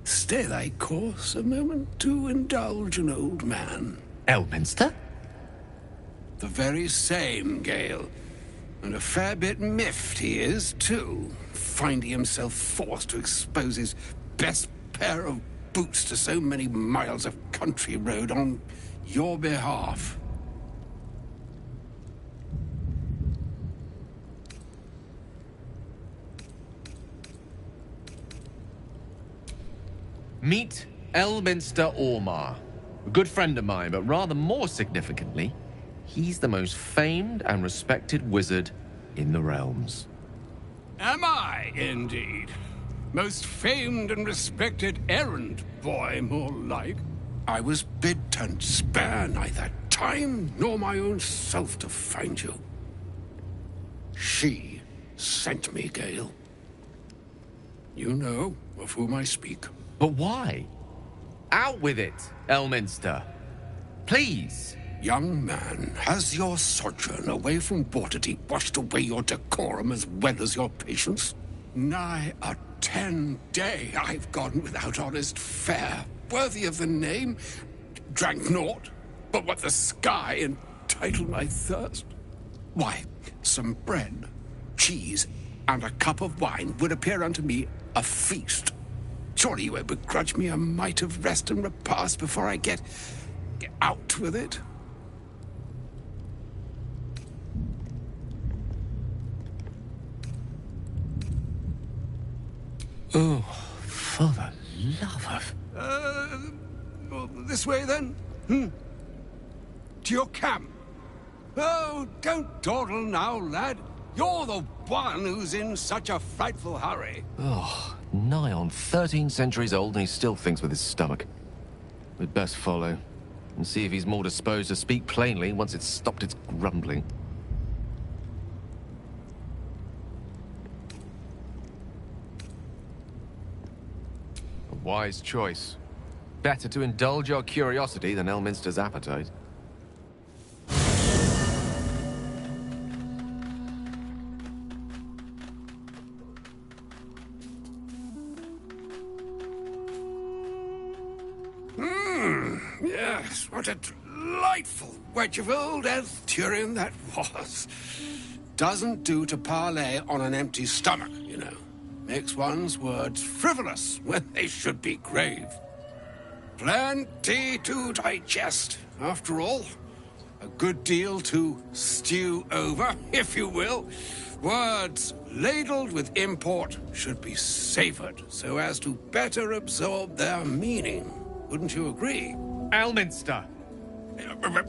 Stay thy course a moment to indulge an old man. Elminster? The very same, Gale. And a fair bit miffed he is, too, finding himself forced to expose his best pair of boots to so many miles of country road on your behalf. Meet Elminster Ormar. A good friend of mine, but rather more significantly, he's the most famed and respected wizard in the realms. Am I, indeed? Most famed and respected errand boy, more like. I was bid to spare neither time nor my own self to find you. She sent me, Gale. You know of whom I speak. But why? Out with it, Elminster. Please. Young man, has your sojourn away from Waterdeep washed away your decorum as well as your patience? Nigh a 10-day I've gone without honest fare, worthy of the name. Drank naught, but what the sky entitled my thirst. Why, some bread, cheese, and a cup of wine would appear unto me a feast. Surely you would begrudge me a mite of rest and repast before I get out with it? Oh, for the love of... Well, this way then? To your camp? Oh, don't dawdle now, lad. You're the one who's in such a frightful hurry. Oh, nigh on 13 centuries old and he still thinks with his stomach. We'd best follow and see if he's more disposed to speak plainly once it's stopped its grumbling. A wise choice. Better to indulge your curiosity than Elminster's appetite. Yes, what a delightful wedge of old Elthurian that was. Doesn't do to parley on an empty stomach, you know. Makes one's words frivolous when they should be grave. Plenty to digest, after all. A good deal to stew over, if you will. Words ladled with import should be savored so as to better absorb their meaning. Wouldn't you agree? Elminster!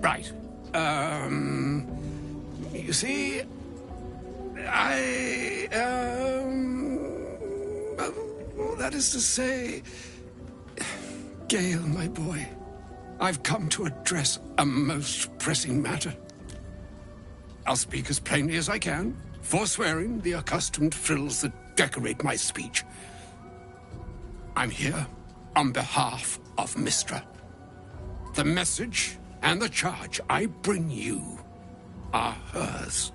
Right. You see, well, that is to say, Gale, my boy, I've come to address a most pressing matter. I'll speak as plainly as I can, forswearing the accustomed frills that decorate my speech. I'm here on behalf of Mystra. The message and the charge I bring you are hers.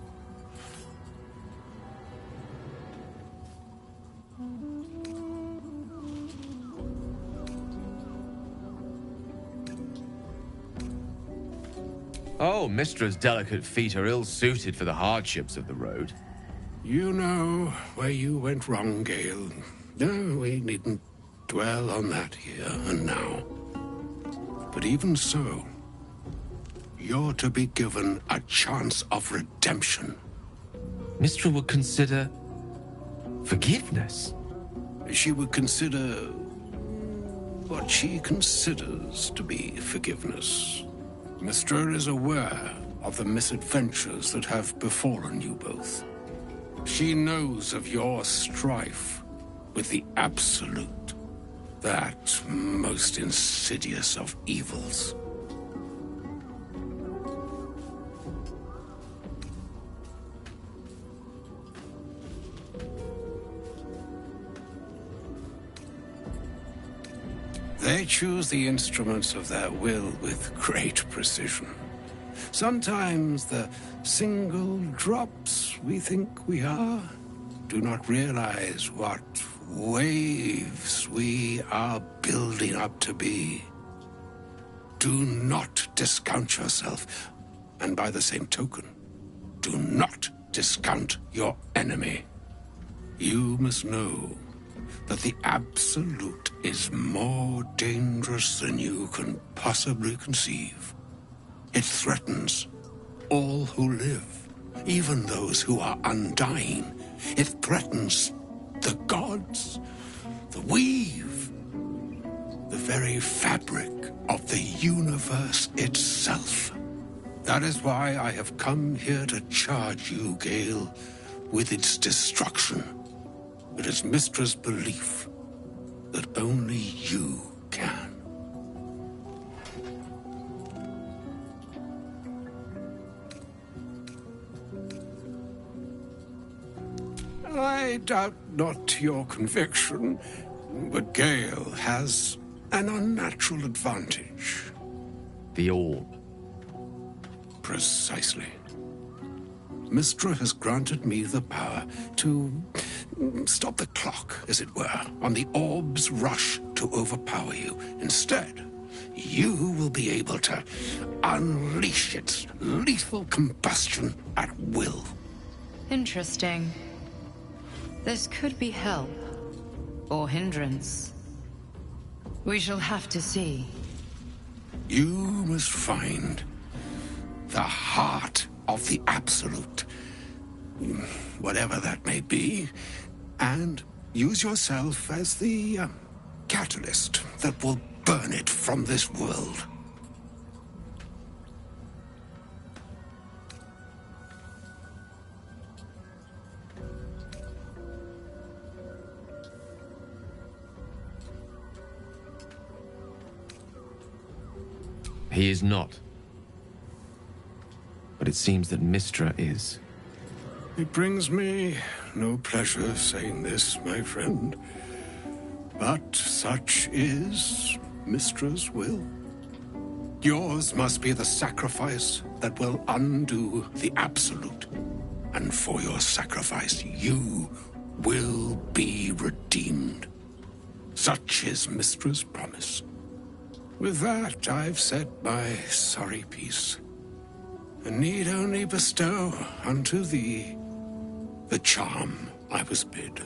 Oh, Mystra's delicate feet are ill-suited for the hardships of the road. You know where you went wrong, Gale. No, we needn't dwell on that here and now. But even so, you're to be given a chance of redemption. Mystra would consider forgiveness. She would consider what she considers to be forgiveness. Mystra is aware of the misadventures that have befallen you both. She knows of your strife with the Absolute. That most insidious of evils. They choose the instruments of their will with great precision. Sometimes the single drops we think we are do not realize what waves we are building up to be. Do not discount yourself, and by the same token, do not discount your enemy. You must know that the Absolute is more dangerous than you can possibly conceive. It threatens all who live, even those who are undying. It threatens the gods, the weave, very fabric of the universe itself. That is why I have come here to charge you, Gale, with its destruction. It is Mystra's belief that only you can. I doubt not your conviction, but Gale has an unnatural advantage. The orb. Precisely. Mystra has granted me the power to stop the clock, as it were, on the orb's rush to overpower you. Instead, you will be able to unleash its lethal combustion at will. Interesting. This could be help, or hindrance. We shall have to see. You must find the heart of the Absolute, whatever that may be, and use yourself as the catalyst that will burn it from this world. He is not. But it seems that Mystra is. It brings me no pleasure saying this, my friend. But such is Mystra's will. Yours must be the sacrifice that will undo the Absolute. And for your sacrifice, you will be redeemed. Such is Mystra's promise. With that, I've said my sorry piece, and need only bestow unto thee the charm I was bid.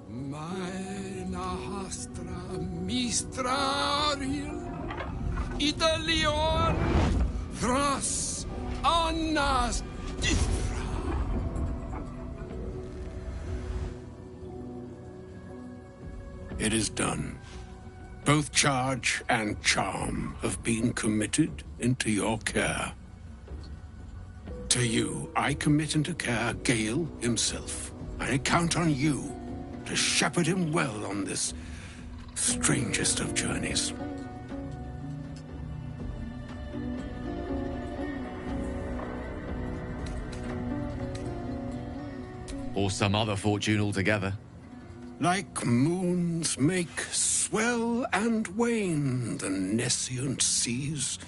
Meine Hastra Mistraril Italion Thras Annas Dithra. It is done. Both charge and charm have been committed into your care. To you, I commit into care Gale himself. I count on you to shepherd him well on this strangest of journeys. Or some other fortune altogether. Like moons make swell and wane the nescient seas,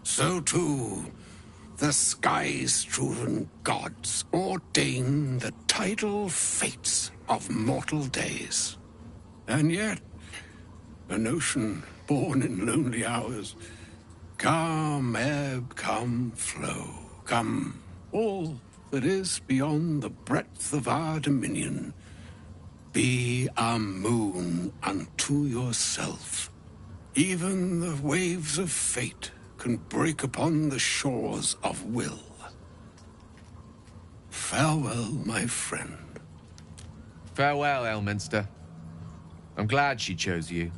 so too the sky-strewn gods ordain the tidal fates of mortal days. And yet, an ocean born in lonely hours, come ebb, come flow, come all that is beyond the breadth of our dominion. Be a moon unto yourself. Even the waves of fate can break upon the shores of will. Farewell, my friend. Farewell, Elminster. I'm glad she chose you.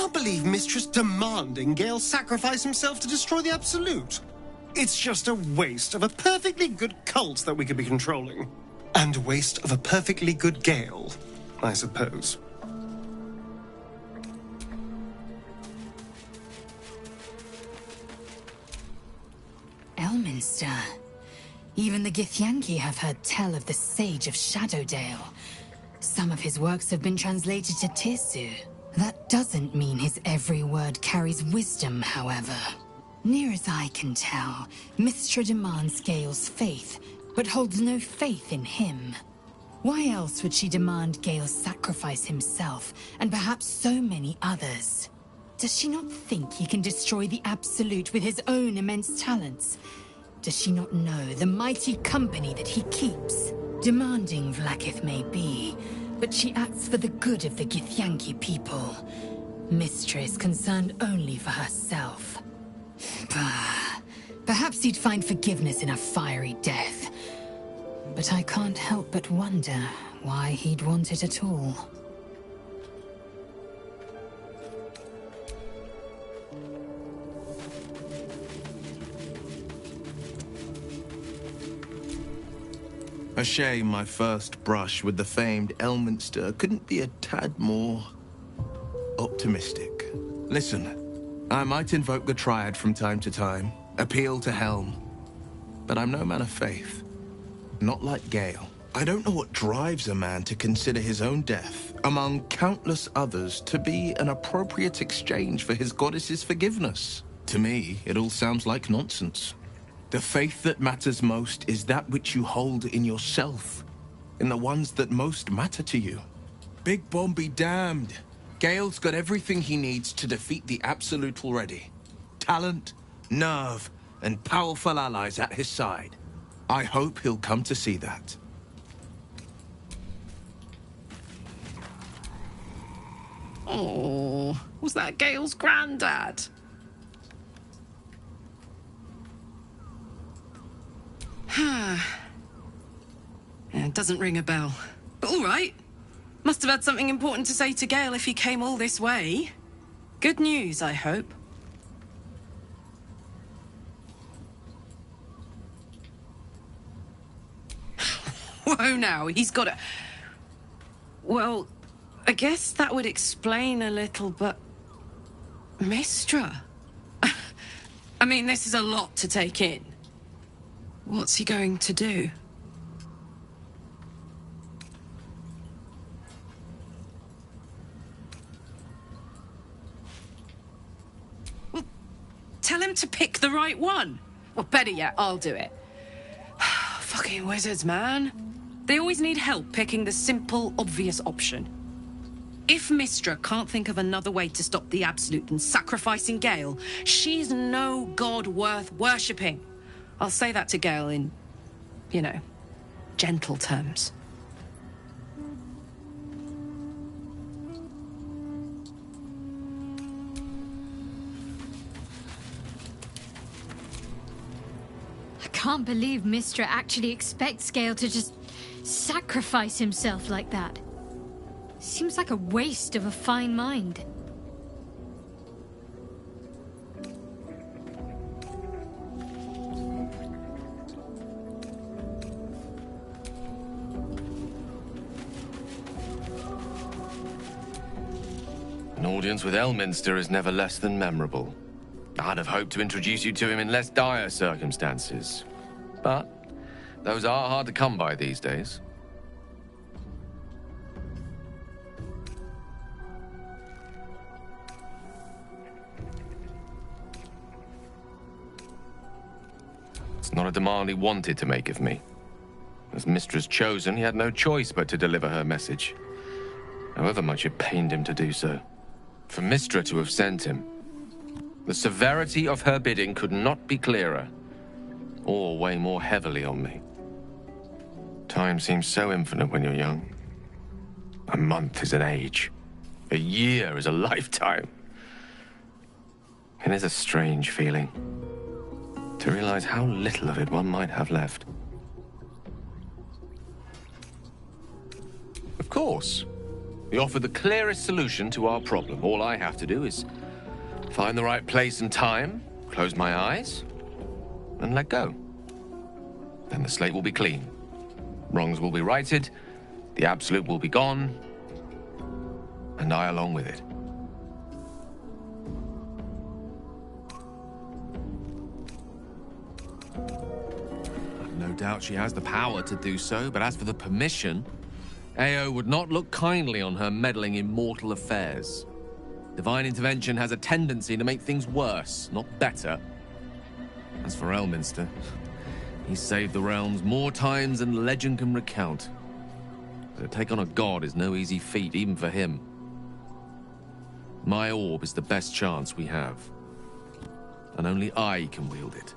can't believe Mistress demanding Gale sacrifice himself to destroy the Absolute. It's just a waste of a perfectly good cult that we could be controlling. And a waste of a perfectly good Gale, I suppose. Elminster. Even the Githyanki have heard tell of the Sage of Shadowdale. Some of his works have been translated to Tirsu. That doesn't mean his every word carries wisdom, however. Near as I can tell, Mystra demands Gale's faith, but holds no faith in him. Why else would she demand Gale sacrifice himself, and perhaps so many others? Does she not think he can destroy the Absolute with his own immense talents? Does she not know the mighty company that he keeps? Demanding Vlaakith may be, but she acts for the good of the Githyanki people. Mystra is concerned only for herself. Perhaps he'd find forgiveness in a fiery death. But I can't help but wonder why he'd want it at all. A shame my first brush with the famed Elminster couldn't be a tad more optimistic. Listen, I might invoke the Triad from time to time, appeal to Helm, but I'm no man of faith. Not like Gale. I don't know what drives a man to consider his own death, among countless others, to be an appropriate exchange for his goddess's forgiveness. To me, it all sounds like nonsense. The faith that matters most is that which you hold in yourself, in the ones that most matter to you. Big Bomb be damned. Gale's got everything he needs to defeat the Absolute already. Talent, nerve, and powerful allies at his side. I hope he'll come to see that. Oh, was that Gale's granddad? Yeah, it doesn't ring a bell. But all right. Must have had something important to say to Gale if he came all this way. Good news, I hope. Whoa now, he's got a... Well, I guess that would explain a little, but... Mystra? I mean, this is a lot to take in. What's he going to do? Well, tell him to pick the right one. Or better yet, I'll do it. Fucking wizards, man. They always need help picking the simple, obvious option. If Mystra can't think of another way to stop the Absolute than sacrificing Gale, she's no god worth worshipping. I'll say that to Gale in, you know, gentle terms. I can't believe Mystra actually expects Gale to just sacrifice himself like that. Seems like a waste of a fine mind. An audience with Elminster is never less than memorable. I'd have hoped to introduce you to him in less dire circumstances. But those are hard to come by these days. It's not a demand he wanted to make of me. As Mistress chosen, he had no choice but to deliver her message. However much it pained him to do so. For Mystra to have sent him, the severity of her bidding could not be clearer, or weigh more heavily on me. Time seems so infinite when you're young. A month is an age. A year is a lifetime. It is a strange feeling to realize how little of it one might have left. Of course, We offer the clearest solution to our problem. All I have to do is find the right place and time, close my eyes, and let go. Then the slate will be clean. Wrongs will be righted, the Absolute will be gone, and I along with it. I've no doubt she has the power to do so, but as for the permission, Ao would not look kindly on her meddling in mortal affairs. Divine intervention has a tendency to make things worse, not better. As for Elminster, he saved the realms more times than legend can recount. But to take on a god is no easy feat, even for him. My orb is the best chance we have, and only I can wield it.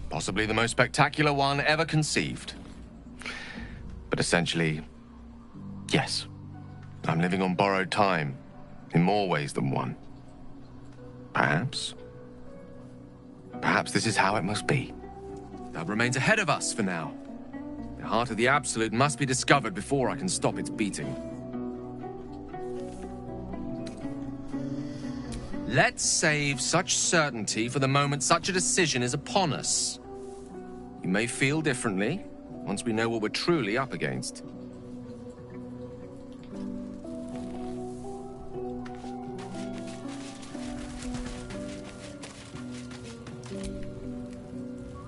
Possibly the most spectacular one ever conceived. But essentially, yes, I'm living on borrowed time, in more ways than one. Perhaps this is how it must be. That remains ahead of us for now. The heart of the Absolute must be discovered before I can stop its beating. Let's save such certainty for the moment such a decision is upon us. You may feel differently once we know what we're truly up against.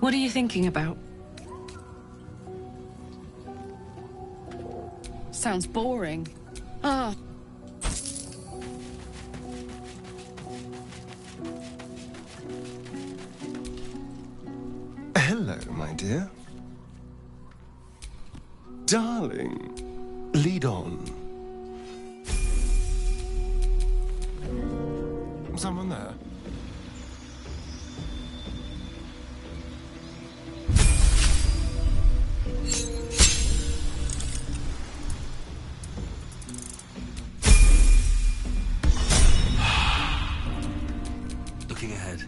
What are you thinking about? Sounds boring. Ah. Hello, my dear. Darling, lead on. Someone there? Looking ahead.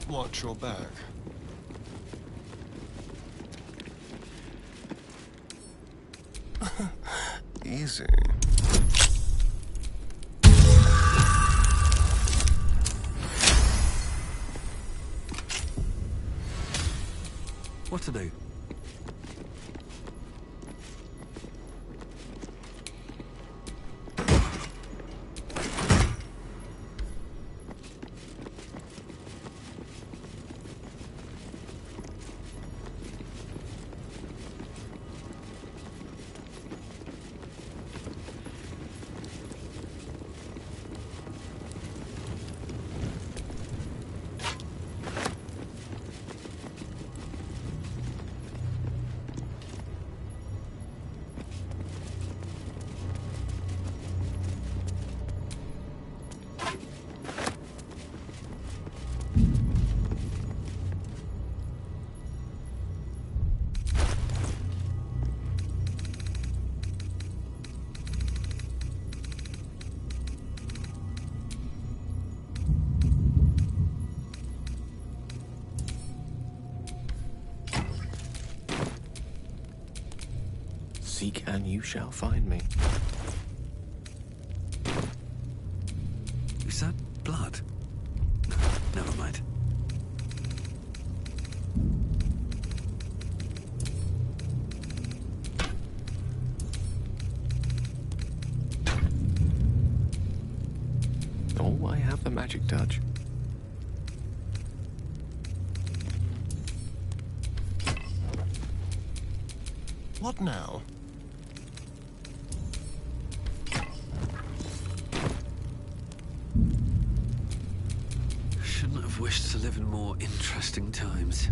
Watch your back. Easy. What to do? Seek and you shall find me. Is that blood? Never mind. Oh, I have the magic touch. What now? Shouldn't have wished to live in more interesting times.